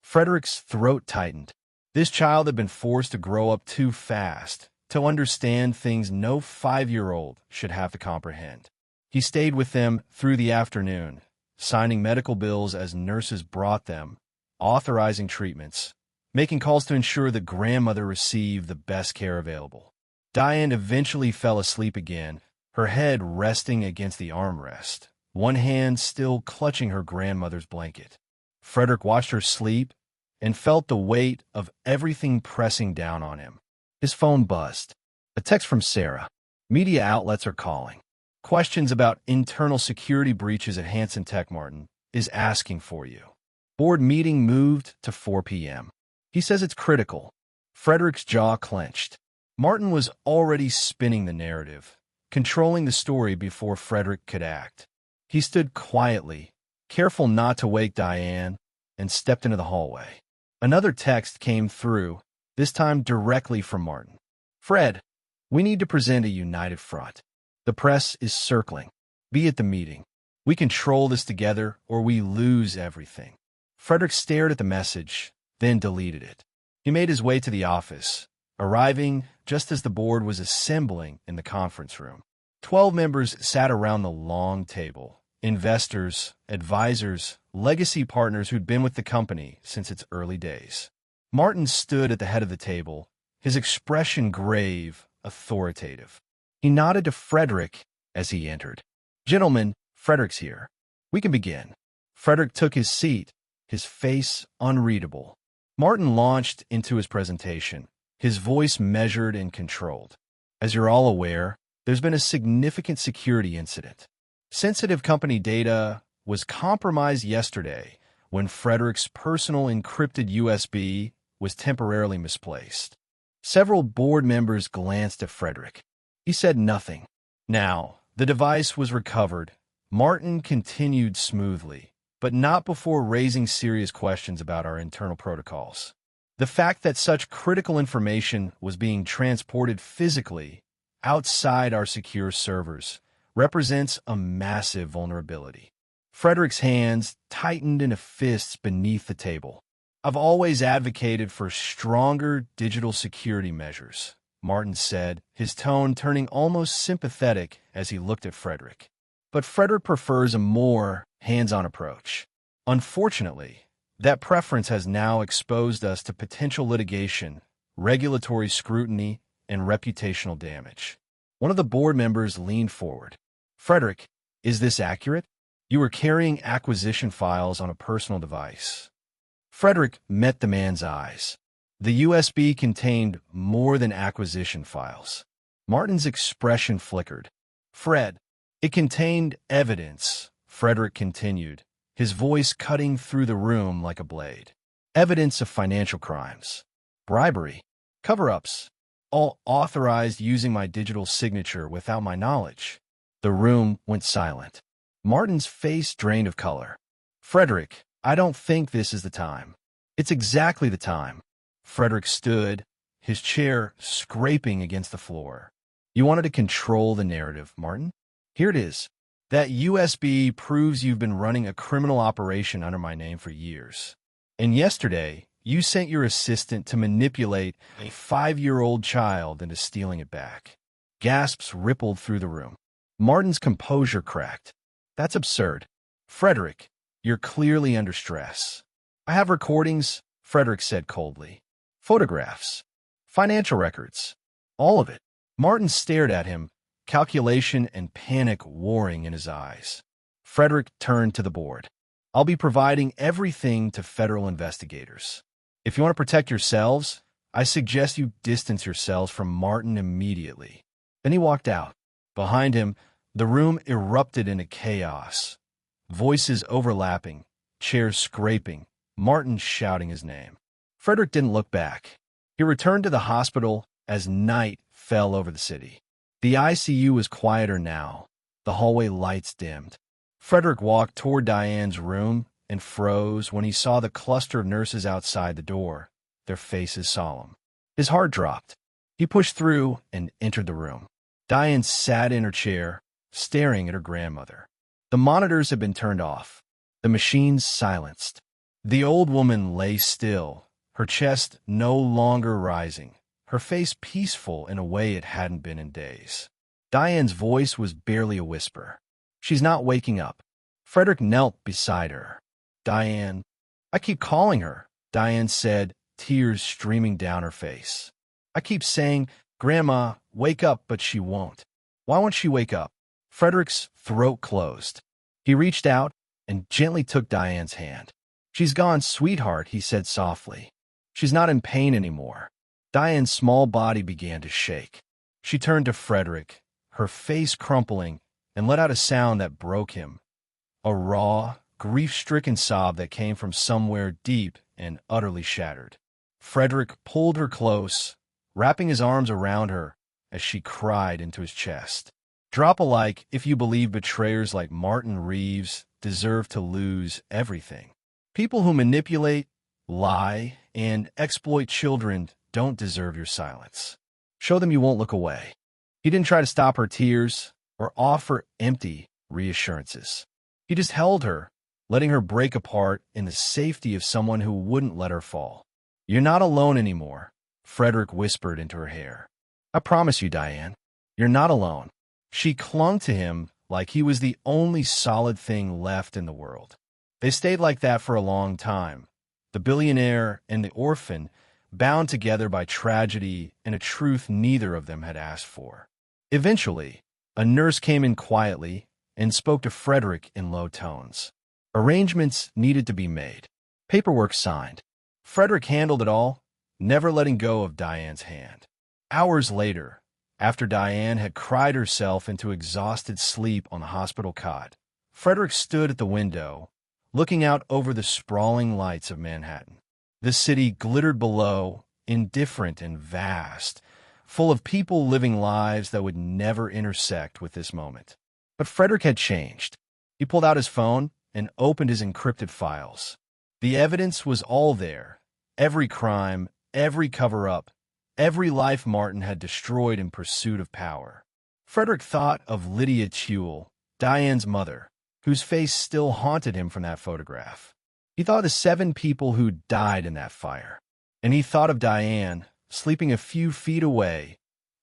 Frederick's throat tightened. This child had been forced to grow up too fast to understand things no 5-year-old should have to comprehend. He stayed with them through the afternoon, signing medical bills as nurses brought them, authorizing treatments, making calls to ensure the grandmother received the best care available. Diane eventually fell asleep again, her head resting against the armrest, one hand still clutching her grandmother's blanket. Frederick watched her sleep and felt the weight of everything pressing down on him. His phone buzzed. A text from Sarah. "Media outlets are calling. Questions about internal security breaches at Hansen Tech Martin is asking for you. Board meeting moved to 4 p.m. He says it's critical." Frederick's jaw clenched. Martin was already spinning the narrative, controlling the story before Frederick could act. He stood quietly, careful not to wake Diane, and stepped into the hallway. Another text came through, this time directly from Martin. "Fred, we need to present a united front. The press is circling. Be at the meeting. We control this together or we lose everything." Frederick stared at the message, then deleted it. He made his way to the office, arriving just as the board was assembling in the conference room. 12 members sat around the long table. Investors, advisors, legacy partners who'd been with the company since its early days. Martin stood at the head of the table, his expression grave, authoritative. He nodded to Frederick as he entered. "Gentlemen, Frederick's here. We can begin." Frederick took his seat, his face unreadable. Martin launched into his presentation, his voice measured and controlled. "As you're all aware, there's been a significant security incident. Sensitive company data was compromised yesterday when Frederick's personal encrypted USB was temporarily misplaced." Several board members glanced at Frederick. He said nothing. Now, the device was recovered. Martin continued smoothly, but not before raising serious questions about our internal protocols. The fact that such critical information was being transported physically outside our secure servers represents a massive vulnerability. Frederick's hands tightened into fists beneath the table. "I've always advocated for stronger digital security measures," Martin said, his tone turning almost sympathetic as he looked at Frederick. "But Frederick prefers a more hands-on approach. Unfortunately, that preference has now exposed us to potential litigation, regulatory scrutiny, and reputational damage." One of the board members leaned forward. "Frederick, is this accurate? You were carrying acquisition files on a personal device." Frederick met the man's eyes. The USB contained more than acquisition files. Martin's expression flickered. "Fred, it contained evidence," Frederick continued, his voice cutting through the room like a blade. "Evidence of financial crimes, bribery, cover-ups, all authorized using my digital signature without my knowledge." The room went silent. Martin's face drained of color. "Frederick, I don't think this is the time." "It's exactly the time." Frederick stood, his chair scraping against the floor. "You wanted to control the narrative, Martin? Here it is. That USB proves you've been running a criminal operation under my name for years. And yesterday, you sent your assistant to manipulate a 5-year-old child into stealing it back." Gasps rippled through the room. Martin's composure cracked. "That's absurd. Frederick, you're clearly under stress." "I have recordings," Frederick said coldly. "Photographs. Financial records. All of it." Martin stared at him, calculation and panic warring in his eyes. Frederick turned to the board. "I'll be providing everything to federal investigators. If you want to protect yourselves, I suggest you distance yourselves from Martin immediately." Then he walked out. Behind him, the room erupted into chaos. Voices overlapping, chairs scraping, Martin shouting his name. Frederick didn't look back. He returned to the hospital as night fell over the city. The ICU was quieter now. The hallway lights dimmed. Frederick walked toward Diane's room and froze when he saw the cluster of nurses outside the door, their faces solemn. His heart dropped. He pushed through and entered the room. Diane sat in her chair, staring at her grandmother. The monitors had been turned off, the machines silenced. The old woman lay still, her chest no longer rising, her face peaceful in a way it hadn't been in days. Diane's voice was barely a whisper. "She's not waking up." Frederick knelt beside her. "Diane." "I keep calling her," Diane said, tears streaming down her face. "I keep saying, 'Grandma, wake up,' but she won't." "Why won't she wake up?" Frederick's throat closed. He reached out and gently took Diane's hand. "She's gone, sweetheart," he said softly. "She's not in pain anymore." Diane's small body began to shake. She turned to Frederick, her face crumpling, and let out a sound that broke him. A raw, grief-stricken sob that came from somewhere deep and utterly shattered. Frederick pulled her close, wrapping his arms around her as she cried into his chest. "Drop a like if you believe betrayers like Martin Reeves deserve to lose everything. People who manipulate, lie, and exploit children don't deserve your silence. Show them you won't look away." He didn't try to stop her tears or offer empty reassurances. He just held her, letting her break apart in the safety of someone who wouldn't let her fall. "You're not alone anymore," Frederick whispered into her hair. "I promise you, Diane, you're not alone." She clung to him like he was the only solid thing left in the world. They stayed like that for a long time, the billionaire and the orphan, bound together by tragedy and a truth neither of them had asked for. Eventually, a nurse came in quietly and spoke to Frederick in low tones. Arrangements needed to be made. Paperwork signed. Frederick handled it all, never letting go of Diane's hand. Hours later, after Diane had cried herself into exhausted sleep on the hospital cot, Frederick stood at the window, looking out over the sprawling lights of Manhattan. The city glittered below, indifferent and vast, full of people living lives that would never intersect with this moment. But Frederick had changed. He pulled out his phone and opened his encrypted files. The evidence was all there. Every crime, every cover-up, every life Martin had destroyed in pursuit of power. Frederick thought of Lydia Tuell, Diane's mother, whose face still haunted him from that photograph. He thought of the 7 people who died in that fire. And he thought of Diane, sleeping a few feet away,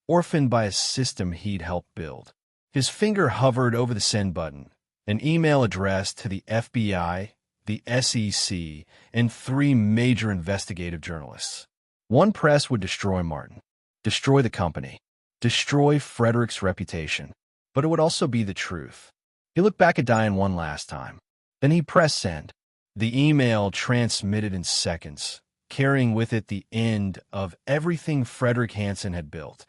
orphaned by a system he'd helped build. His finger hovered over the send button, an email addressed to the FBI, the SEC, and 3 major investigative journalists. One press would destroy Martin, destroy the company, destroy Frederick's reputation, but it would also be the truth. He looked back at Diane one last time. Then he pressed send. The email transmitted in seconds, carrying with it the end of everything Frederick Hansen had built,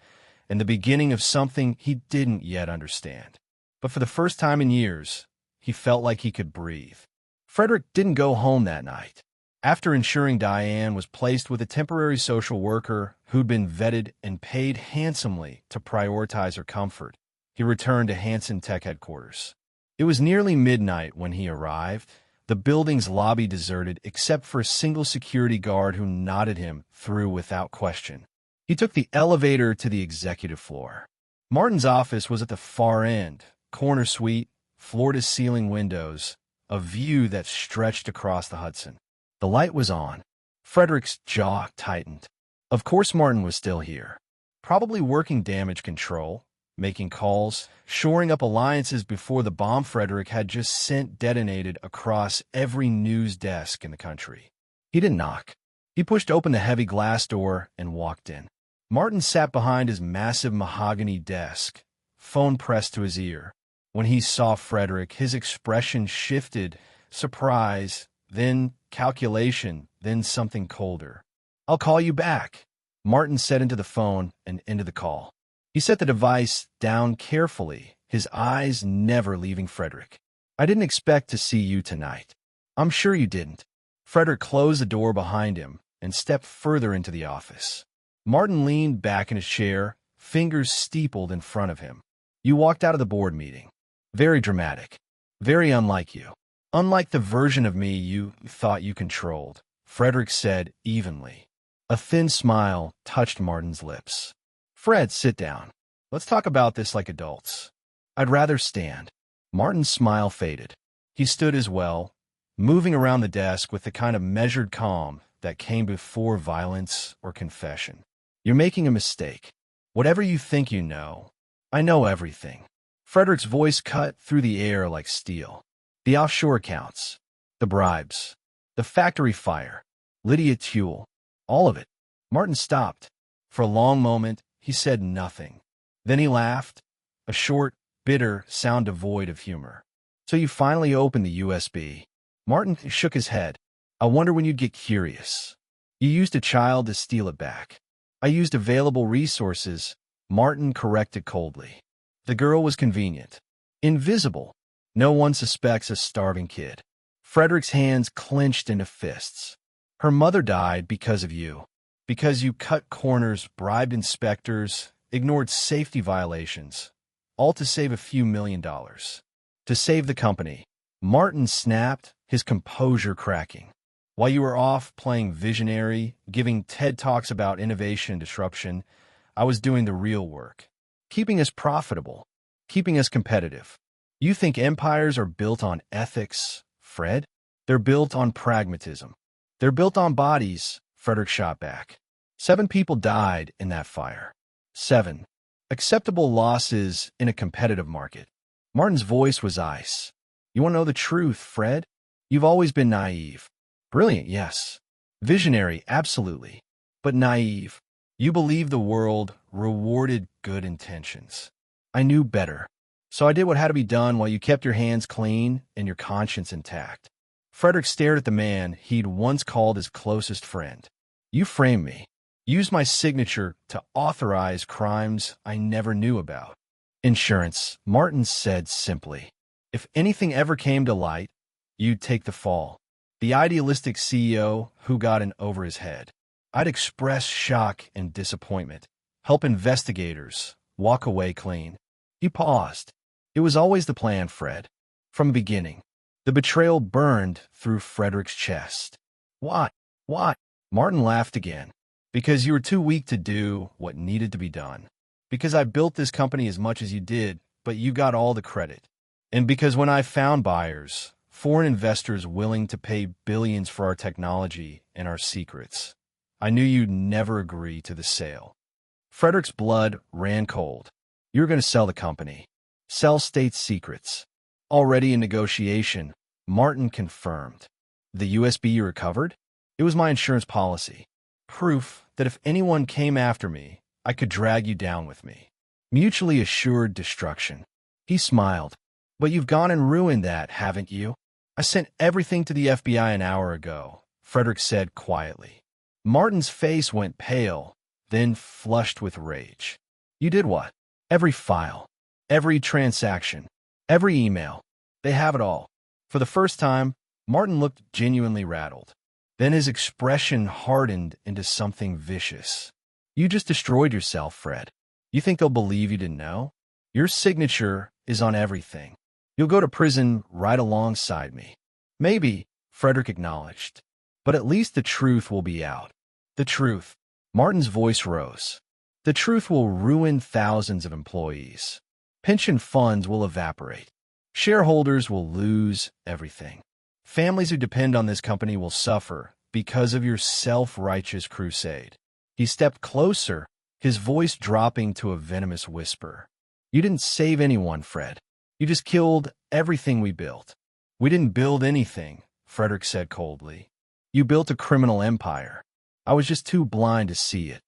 and the beginning of something he didn't yet understand. But for the first time in years, he felt like he could breathe. Frederick didn't go home that night. After ensuring Diane was placed with a temporary social worker who'd been vetted and paid handsomely to prioritize her comfort, he returned to Hansen Tech headquarters. It was nearly midnight when he arrived, the building's lobby deserted except for a single security guard who nodded him through without question. He took the elevator to the executive floor. Martin's office was at the far end, corner suite, floor-to-ceiling windows, a view that stretched across the Hudson. The light was on. Frederick's jaw tightened. Of course Martin was still here, probably working damage control, making calls, shoring up alliances before the bomb Frederick had just sent detonated across every news desk in the country. He didn't knock. He pushed open the heavy glass door and walked in. Martin sat behind his massive mahogany desk, phone pressed to his ear. When he saw Frederick, his expression shifted, surprise, then calculation, then something colder. "I'll call you back," Martin said into the phone and into the call. He set the device down carefully, his eyes never leaving Frederick. I didn't expect to see you tonight. I'm sure you didn't. Frederick closed the door behind him and stepped further into the office. Martin leaned back in his chair, fingers steepled in front of him. You walked out of the board meeting. Very dramatic. Very unlike you. Unlike the version of me you thought you controlled, Frederick said evenly. A thin smile touched Martin's lips. Fred, sit down. Let's talk about this like adults. I'd rather stand. Martin's smile faded. He stood as well, moving around the desk with the kind of measured calm that came before violence or confession. You're making a mistake. Whatever you think you know, I know everything. Frederick's voice cut through the air like steel. The offshore accounts, the bribes, the factory fire, Lydia Tuel, all of it. Martin stopped. For a long moment, he said nothing. Then he laughed, a short, bitter sound devoid of humor. So you finally opened the USB. Martin shook his head. I wonder when you'd get curious. You used a child to steal it back. I used available resources, Martin corrected coldly. The girl was convenient. Invisible. No one suspects a starving kid. Frederick's hands clenched into fists. Her mother died because of you. Because you cut corners, bribed inspectors, ignored safety violations, all to save a few $1 million. To save the company. Martin snapped, his composure cracking. While you were off playing visionary, giving TED Talks about innovation and disruption, I was doing the real work. Keeping us profitable. Keeping us competitive. You think empires are built on ethics, Fred? They're built on pragmatism. They're built on bodies, Frederick shot back. 7 people died in that fire. 7. Acceptable losses in a competitive market. Martin's voice was ice. You want to know the truth, Fred? You've always been naive. Brilliant, yes. Visionary, absolutely. But naive. You believed the world rewarded good intentions. I knew better. So I did what had to be done while you kept your hands clean and your conscience intact. Frederick stared at the man he'd once called his closest friend. You framed me. Used my signature to authorize crimes I never knew about. Insurance, Martin said simply. If anything ever came to light, you'd take the fall. The idealistic CEO who got in over his head. I'd express shock and disappointment. Help investigators walk away clean. He paused. It was always the plan, Fred. From the beginning. The betrayal burned through Frederick's chest. Why? Why? Martin laughed again. Because you were too weak to do what needed to be done. Because I built this company as much as you did, but you got all the credit. And because when I found buyers, foreign investors willing to pay billions for our technology and our secrets, I knew you'd never agree to the sale. Frederick's blood ran cold. You were going to sell the company. Sell state secrets. Already in negotiation, Martin confirmed. The USB you recovered? It was my insurance policy. Proof that if anyone came after me, I could drag you down with me. Mutually assured destruction. He smiled. But you've gone and ruined that, haven't you? I sent everything to the FBI an hour ago, Frederick said quietly. Martin's face went pale, then flushed with rage. You did what? Every file. Every transaction. Every email. They have it all. For the first time, Martin looked genuinely rattled. Then his expression hardened into something vicious. You just destroyed yourself, Fred. You think they'll believe you didn't know? Your signature is on everything. You'll go to prison right alongside me. Maybe, Frederick acknowledged. But at least the truth will be out. The truth. Martin's voice rose. The truth will ruin thousands of employees. Pension funds will evaporate. Shareholders will lose everything. Families who depend on this company will suffer because of your self-righteous crusade. He stepped closer, his voice dropping to a venomous whisper. You didn't save anyone, Fred. You just killed everything we built. We didn't build anything, Frederick said coldly. You built a criminal empire. I was just too blind to see it.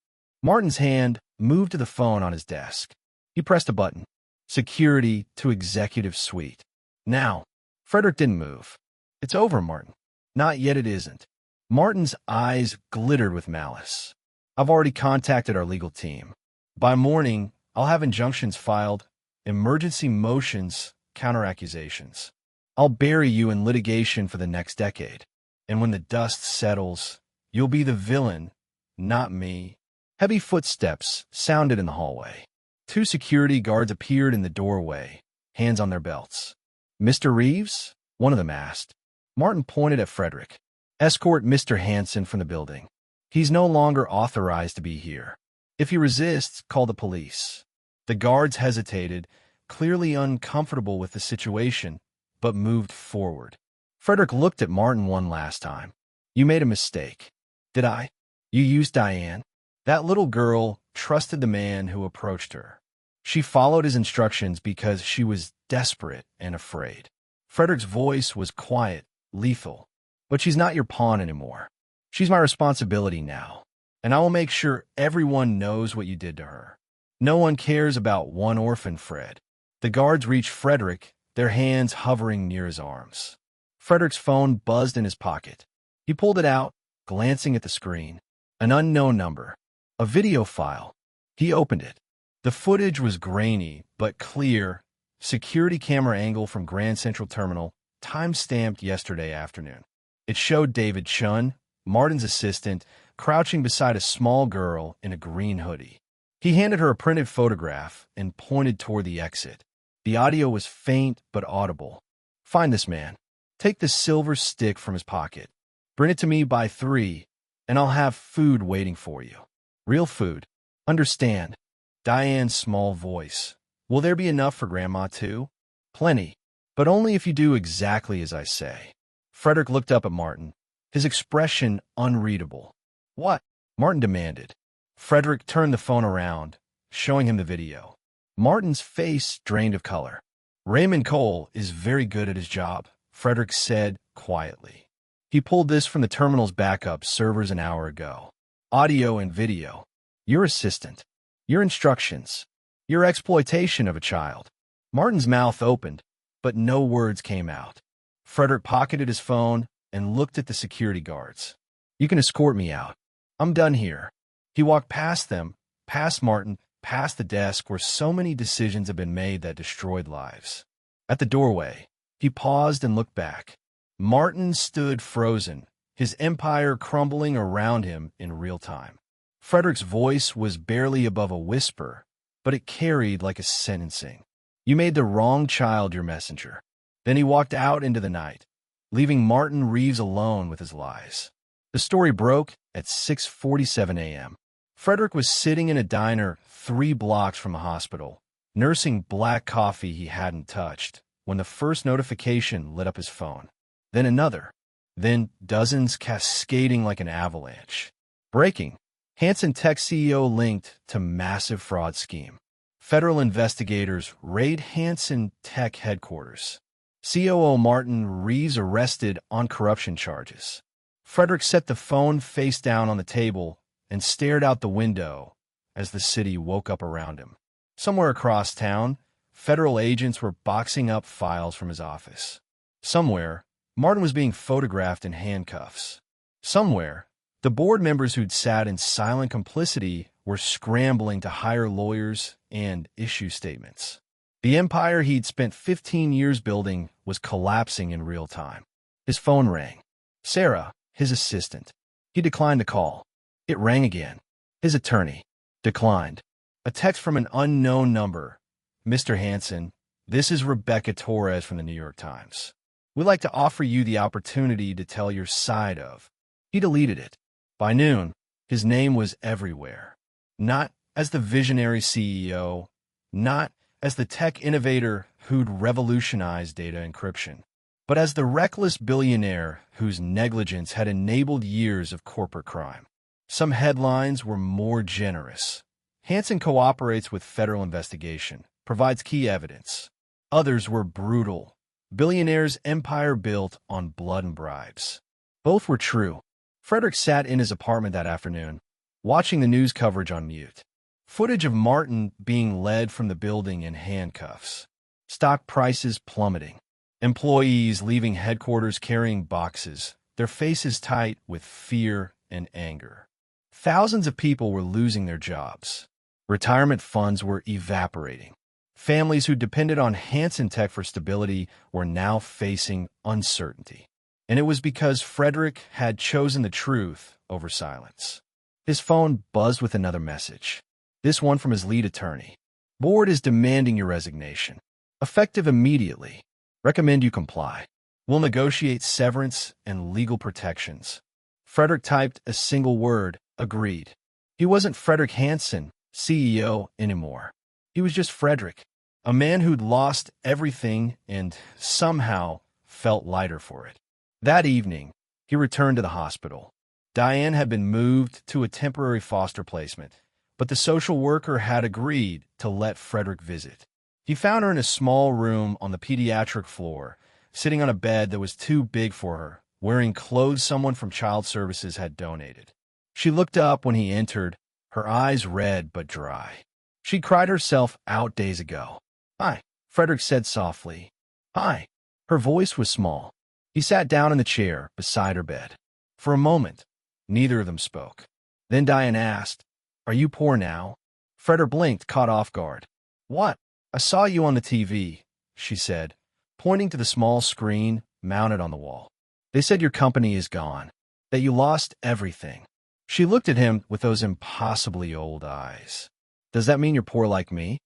Martin's hand moved to the phone on his desk. He pressed a button. Security to executive suite. Now, Frederick didn't move. It's over, Martin. Not yet it isn't. Martin's eyes glittered with malice. I've already contacted our legal team. By morning, I'll have injunctions filed, emergency motions, counter-accusations. I'll bury you in litigation for the next decade. And when the dust settles, you'll be the villain, not me. Heavy footsteps sounded in the hallway. Two security guards appeared in the doorway, hands on their belts. "Mr. Reeves?" one of them asked. Martin pointed at Frederick. "Escort Mr. Hansen from the building. He's no longer authorized to be here. If he resists, call the police." The guards hesitated, clearly uncomfortable with the situation, but moved forward. Frederick looked at Martin one last time. "You made a mistake." "Did I?" "You used Diane." That little girl trusted the man who approached her. She followed his instructions because she was desperate and afraid. Frederick's voice was quiet, lethal. "But she's not your pawn anymore. She's my responsibility now. And I will make sure everyone knows what you did to her. No one cares about one orphan, Fred." The guards reached Frederick, their hands hovering near his arms. Frederick's phone buzzed in his pocket. He pulled it out, glancing at the screen. An unknown number. A video file. He opened it. The footage was grainy, but clear. Security camera angle from Grand Central Terminal, time-stamped yesterday afternoon. It showed David Chun, Martin's assistant, crouching beside a small girl in a green hoodie. He handed her a printed photograph and pointed toward the exit. The audio was faint but audible. "Find this man. Take the silver stick from his pocket. Bring it to me by 3, and I'll have food waiting for you. Real food. Understand?" Diane's small voice. "Will there be enough for Grandma, too?" "Plenty, but only if you do exactly as I say." Frederick looked up at Martin, his expression unreadable. "What?" Martin demanded. Frederick turned the phone around, showing him the video. Martin's face drained of color. "Raymond Cole is very good at his job," Frederick said quietly. "He pulled this from the terminal's backup servers an hour ago. Audio and video. Your assistant. Your instructions. Your exploitation of a child." Martin's mouth opened, but no words came out. Frederick pocketed his phone and looked at the security guards. "You can escort me out. I'm done here." He walked past them, past Martin, past the desk where so many decisions had been made that destroyed lives. At the doorway, he paused and looked back. Martin stood frozen, his empire crumbling around him in real time. Frederick's voice was barely above a whisper, but it carried like a sentencing. "You made the wrong child your messenger." Then he walked out into the night, leaving Martin Reeves alone with his lies. The story broke at 6:47 a.m. Frederick was sitting in a diner 3 blocks from a hospital, nursing black coffee he hadn't touched, when the first notification lit up his phone. Then another. Then dozens cascading like an avalanche. Breaking. Hansen Tech CEO linked to massive fraud scheme. Federal investigators raid Hansen Tech headquarters. COO Martin Reeves arrested on corruption charges. Frederick set the phone face down on the table and stared out the window as the city woke up around him. Somewhere across town, federal agents were boxing up files from his office. Somewhere, Martin was being photographed in handcuffs. Somewhere, the board members who'd sat in silent complicity were scrambling to hire lawyers and issue statements. The empire he'd spent 15 years building was collapsing in real time. His phone rang. Sarah, his assistant. He declined the call. It rang again. His attorney. Declined. A text from an unknown number. "Mr. Hansen, this is Rebecca Torres from the New York Times. We'd like to offer you the opportunity to tell your side of." He deleted it. By noon, his name was everywhere. Not as the visionary CEO, not as the tech innovator who'd revolutionized data encryption, but as the reckless billionaire whose negligence had enabled years of corporate crime. Some headlines were more generous. Hansen cooperates with federal investigation, provides key evidence. Others were brutal. Billionaire's empire built on blood and bribes. Both were true. Frederick sat in his apartment that afternoon, watching the news coverage on mute. Footage of Martin being led from the building in handcuffs. Stock prices plummeting. Employees leaving headquarters carrying boxes, their faces tight with fear and anger. Thousands of people were losing their jobs. Retirement funds were evaporating. Families who depended on Hansen Tech for stability were now facing uncertainty. And it was because Frederick had chosen the truth over silence. His phone buzzed with another message. This one from his lead attorney. Board is demanding your resignation. Effective immediately. Recommend you comply. We'll negotiate severance and legal protections. Frederick typed a single word, agreed. He wasn't Frederick Hansen, CEO, anymore. He was just Frederick, a man who'd lost everything and somehow felt lighter for it. That evening, he returned to the hospital. Diane had been moved to a temporary foster placement, but the social worker had agreed to let Frederick visit. He found her in a small room on the pediatric floor, sitting on a bed that was too big for her, wearing clothes someone from Child Services had donated. She looked up when he entered, her eyes red but dry. She'd cried herself out days ago. "Hi," Frederick said softly. "Hi." Her voice was small. He sat down in the chair beside her bed. For a moment, neither of them spoke. Then Diane asked, "Are you poor now?" Frederick blinked, caught off guard. "What?" "I saw you on the TV," she said, pointing to the small screen mounted on the wall. "They said your company is gone, that you lost everything." She looked at him with those impossibly old eyes. "Does that mean you're poor like me?"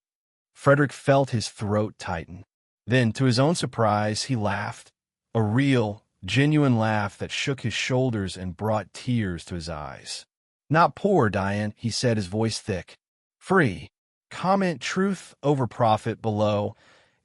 Frederick felt his throat tighten. Then, to his own surprise, he laughed. A real, genuine laugh that shook his shoulders and brought tears to his eyes. "Not poor, Diane," he said, his voice thick. "Free. Comment truth over profit below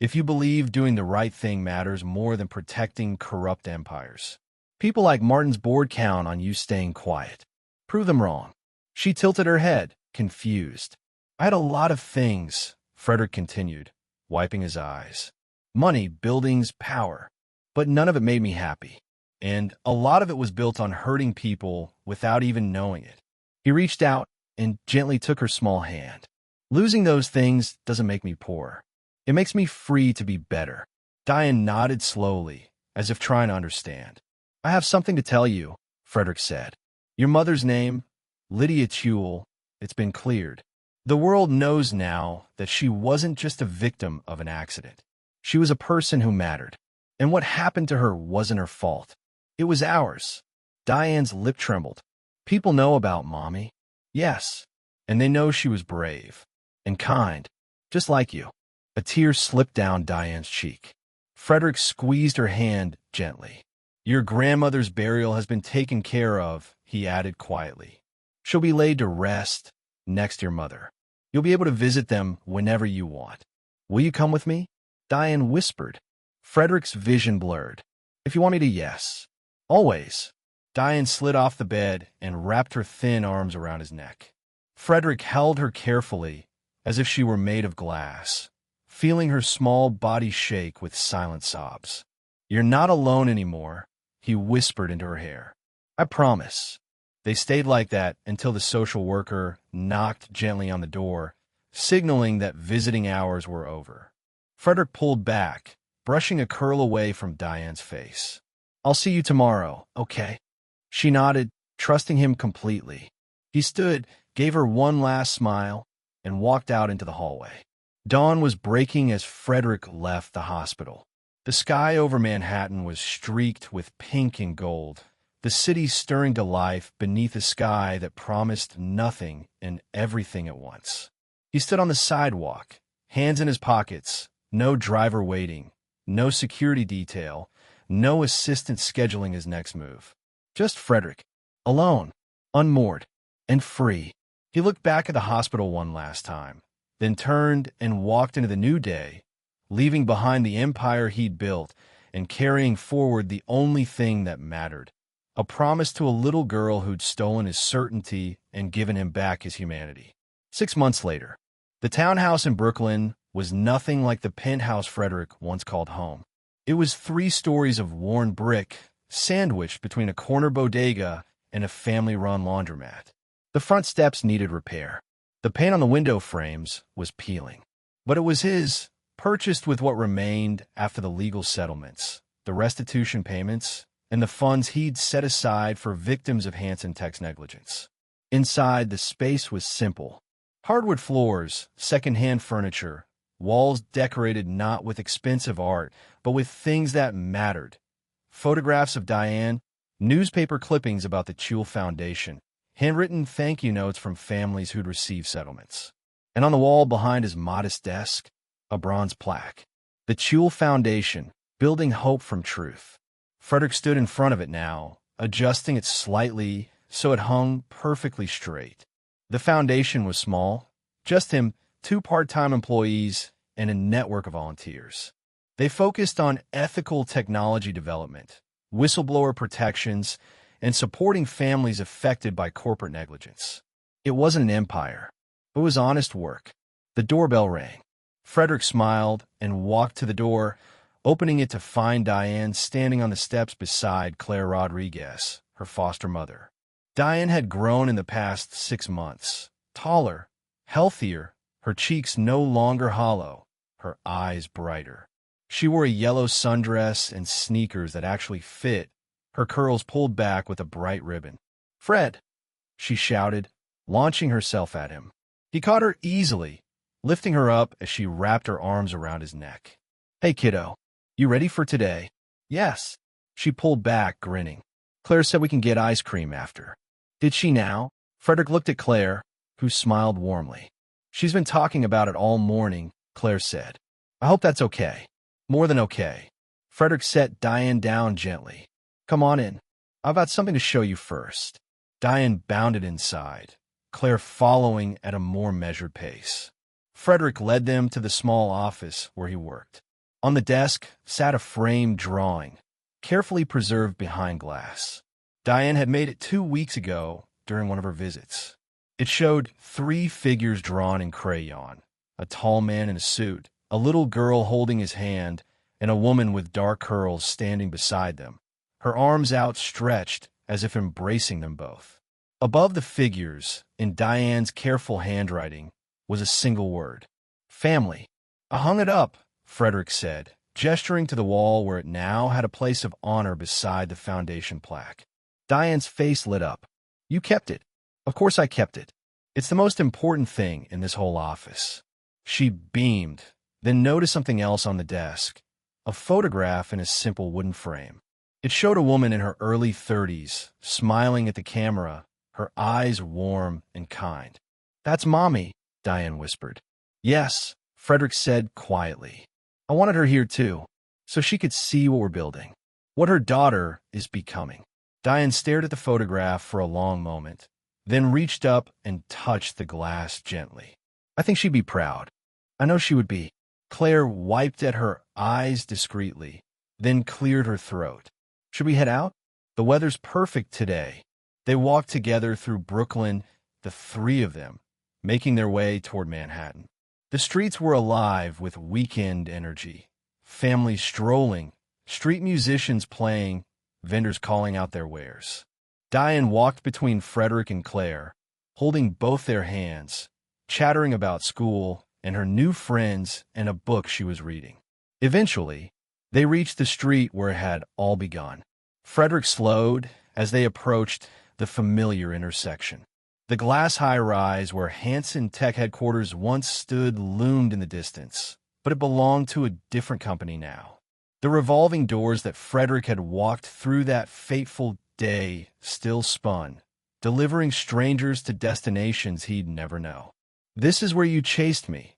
if you believe doing the right thing matters more than protecting corrupt empires. People like Martin's board count on you staying quiet. Prove them wrong." She tilted her head, confused. "I had a lot of things," Frederick continued, wiping his eyes. "Money, buildings, power. But none of it made me happy. And a lot of it was built on hurting people without even knowing it." He reached out and gently took her small hand. "Losing those things doesn't make me poor. It makes me free to be better." Diane nodded slowly, as if trying to understand. "I have something to tell you," Frederick said. "Your mother's name, Lydia Chewell, it's been cleared. The world knows now that she wasn't just a victim of an accident. She was a person who mattered. And what happened to her wasn't her fault. It was ours." Diane's lip trembled. "People know about Mommy." "Yes, and they know she was brave and kind, just like you." A tear slipped down Diane's cheek. Frederick squeezed her hand gently. "Your grandmother's burial has been taken care of," he added quietly. "She'll be laid to rest next to your mother. You'll be able to visit them whenever you want. Will you come with me?" Diane whispered. Frederick's vision blurred. "If you want me to, yes. Always." Diane slid off the bed and wrapped her thin arms around his neck. Frederick held her carefully, as if she were made of glass, feeling her small body shake with silent sobs. "You're not alone anymore," he whispered into her hair. "I promise." They stayed like that until the social worker knocked gently on the door, signaling that visiting hours were over. Frederick pulled back, brushing a curl away from Diane's face. "I'll see you tomorrow, okay?" She nodded, trusting him completely. He stood, gave her one last smile, and walked out into the hallway. Dawn was breaking as Frederick left the hospital. The sky over Manhattan was streaked with pink and gold, the city stirring to life beneath a sky that promised nothing and everything at once. He stood on the sidewalk, hands in his pockets, no driver waiting, no security detail, no assistant scheduling his next move. Just Frederick, alone, unmoored, and free. He looked back at the hospital one last time, then turned and walked into the new day, leaving behind the empire he'd built and carrying forward the only thing that mattered, a promise to a little girl who'd stolen his certainty and given him back his humanity. 6 months later, the townhouse in Brooklyn was nothing like the penthouse Frederick once called home. It was 3 stories of worn brick, sandwiched between a corner bodega and a family-run laundromat. The front steps needed repair. The paint on the window frames was peeling. But it was his, purchased with what remained after the legal settlements, the restitution payments, and the funds he'd set aside for victims of Hansen Tech's negligence. Inside, the space was simple. Hardwood floors, second-hand furniture, walls decorated not with expensive art, but with things that mattered. Photographs of Diane, newspaper clippings about the Chul Foundation, handwritten thank you notes from families who'd received settlements. And on the wall behind his modest desk, a bronze plaque. The Chul Foundation, building hope from truth. Frederick stood in front of it now, adjusting it slightly so it hung perfectly straight. The foundation was small, just him, 2 part-time employees, and a network of volunteers. They focused on ethical technology development, whistleblower protections, and supporting families affected by corporate negligence. It wasn't an empire. It was honest work. The doorbell rang. Frederick smiled and walked to the door, opening it to find Diane standing on the steps beside Claire Rodriguez, her foster mother. Diane had grown in the past 6 months, taller, healthier, her cheeks no longer hollow, her eyes brighter. She wore a yellow sundress and sneakers that actually fit, her curls pulled back with a bright ribbon. "Fred!" she shouted, launching herself at him. He caught her easily, lifting her up as she wrapped her arms around his neck. "Hey, kiddo, you ready for today?" "Yes." She pulled back, grinning. "Claire said we can get ice cream after." "Did she now?" Frederick looked at Claire, who smiled warmly. "She's been talking about it all morning," Claire said. "I hope that's okay." "More than okay." Frederick set Diane down gently. "Come on in. I've got something to show you first." Diane bounded inside, Claire following at a more measured pace. Frederick led them to the small office where he worked. On the desk sat a framed drawing, carefully preserved behind glass. Diane had made it 2 weeks ago during one of her visits. It showed 3 figures drawn in crayon, a tall man in a suit, a little girl holding his hand, and a woman with dark curls standing beside them, her arms outstretched as if embracing them both. Above the figures, in Diane's careful handwriting, was a single word: family. "I hung it up," Frederick said, gesturing to the wall where it now had a place of honor beside the foundation plaque. Diane's face lit up. "You kept it." "Of course I kept it. It's the most important thing in this whole office." She beamed, then noticed something else on the desk, a photograph in a simple wooden frame. It showed a woman in her early 30s, smiling at the camera, her eyes warm and kind. "That's Mommy," Diane whispered. "Yes," Frederick said quietly. "I wanted her here too, so she could see what we're building, what her daughter is becoming." Diane stared at the photograph for a long moment, then reached up and touched the glass gently. "I think she'd be proud. I know she would be." Claire wiped at her eyes discreetly, then cleared her throat. "Should we head out? The weather's perfect today." They walked together through Brooklyn, the 3 of them, making their way toward Manhattan. The streets were alive with weekend energy. Families strolling, street musicians playing, vendors calling out their wares. Diane walked between Frederick and Claire, holding both their hands, chattering about school and her new friends and a book she was reading. Eventually, they reached the street where it had all begun. Frederick slowed as they approached the familiar intersection. The glass high-rise where Hansen Tech headquarters once stood loomed in the distance, but it belonged to a different company now. The revolving doors that Frederick had walked through that fateful day still spun, delivering strangers to destinations he'd never know. "This is where you chased me,"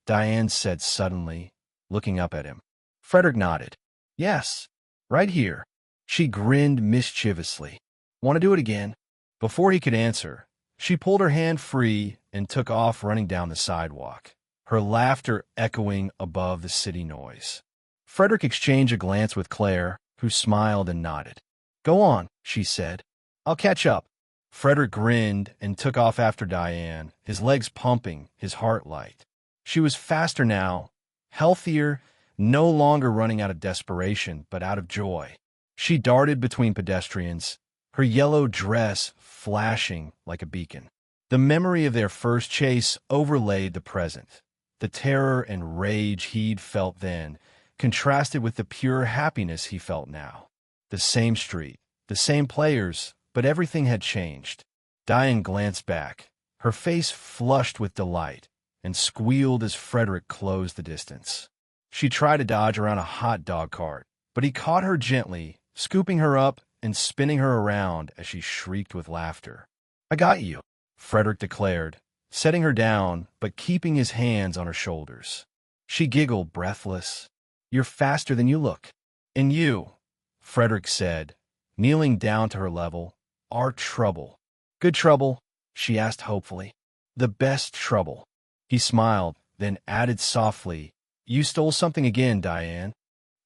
Diane said suddenly, looking up at him. Frederick nodded. "Yes, right here." She grinned mischievously. "Want to do it again?" Before he could answer, she pulled her hand free and took off running down the sidewalk, her laughter echoing above the city noise. Frederick exchanged a glance with Claire, who smiled and nodded. "Go on," she said. "I'll catch up." Frederick grinned and took off after Diane, his legs pumping, his heart light. She was faster now, healthier, no longer running out of desperation, but out of joy. She darted between pedestrians, her yellow dress flashing like a beacon. The memory of their first chase overlaid the present. The terror and rage he'd felt then contrasted with the pure happiness he felt now. The same street, the same players, but everything had changed. Diane glanced back, her face flushed with delight, and squealed as Frederick closed the distance. She tried to dodge around a hot dog cart, but he caught her gently, scooping her up and spinning her around as she shrieked with laughter. "I got you," Frederick declared, setting her down but keeping his hands on her shoulders. She giggled, breathless. "You're faster than you look." "And you," Frederick said, kneeling down to her level, "are trouble." "Good trouble?" she asked hopefully. "The best trouble." He smiled, then added softly, "You stole something again, Diane."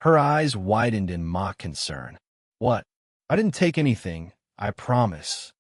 Her eyes widened in mock concern. "What?" "I didn't take anything, I promise."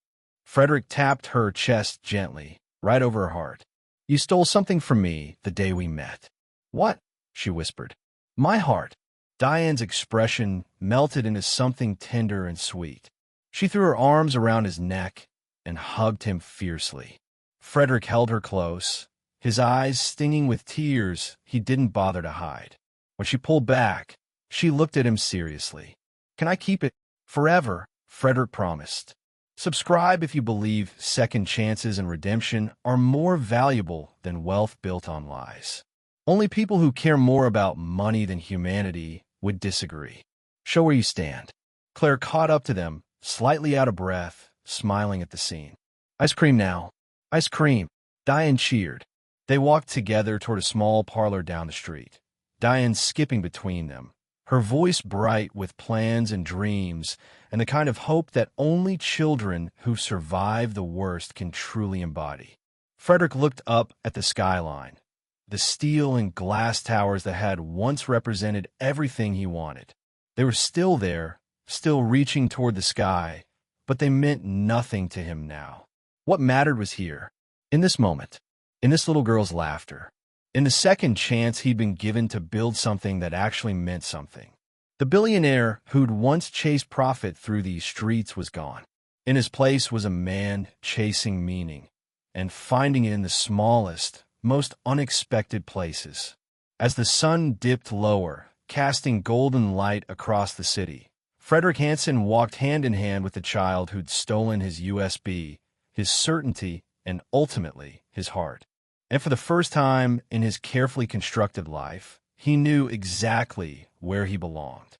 Frederick tapped her chest gently, right over her heart. "You stole something from me the day we met." "What?" she whispered. "My heart." Diane's expression melted into something tender and sweet. She threw her arms around his neck and hugged him fiercely. Frederick held her close, his eyes stinging with tears he didn't bother to hide. When she pulled back, she looked at him seriously. "Can I keep it forever?" Frederick promised. Subscribe if you believe second chances and redemption are more valuable than wealth built on lies. Only people who care more about money than humanity would disagree. Show where you stand. Claire caught up to them, slightly out of breath, smiling at the scene. "Ice cream now." "Ice cream." Diane cheered. They walked together toward a small parlor down the street, Diane skipping between them, her voice bright with plans and dreams and the kind of hope that only children who survive the worst can truly embody. Frederick looked up at the skyline, the steel and glass towers that had once represented everything he wanted. They were still there, still reaching toward the sky, but they meant nothing to him now. What mattered was here, in this moment, in this little girl's laughter, in the second chance he'd been given to build something that actually meant something. The billionaire who'd once chased profit through these streets was gone. In his place was a man chasing meaning, and finding it in the smallest, most unexpected places. As the sun dipped lower, casting golden light across the city, Frederick Hansen walked hand in hand with the child who'd stolen his USB, his certainty, and ultimately his heart. And for the first time in his carefully constructed life, he knew exactly where he belonged.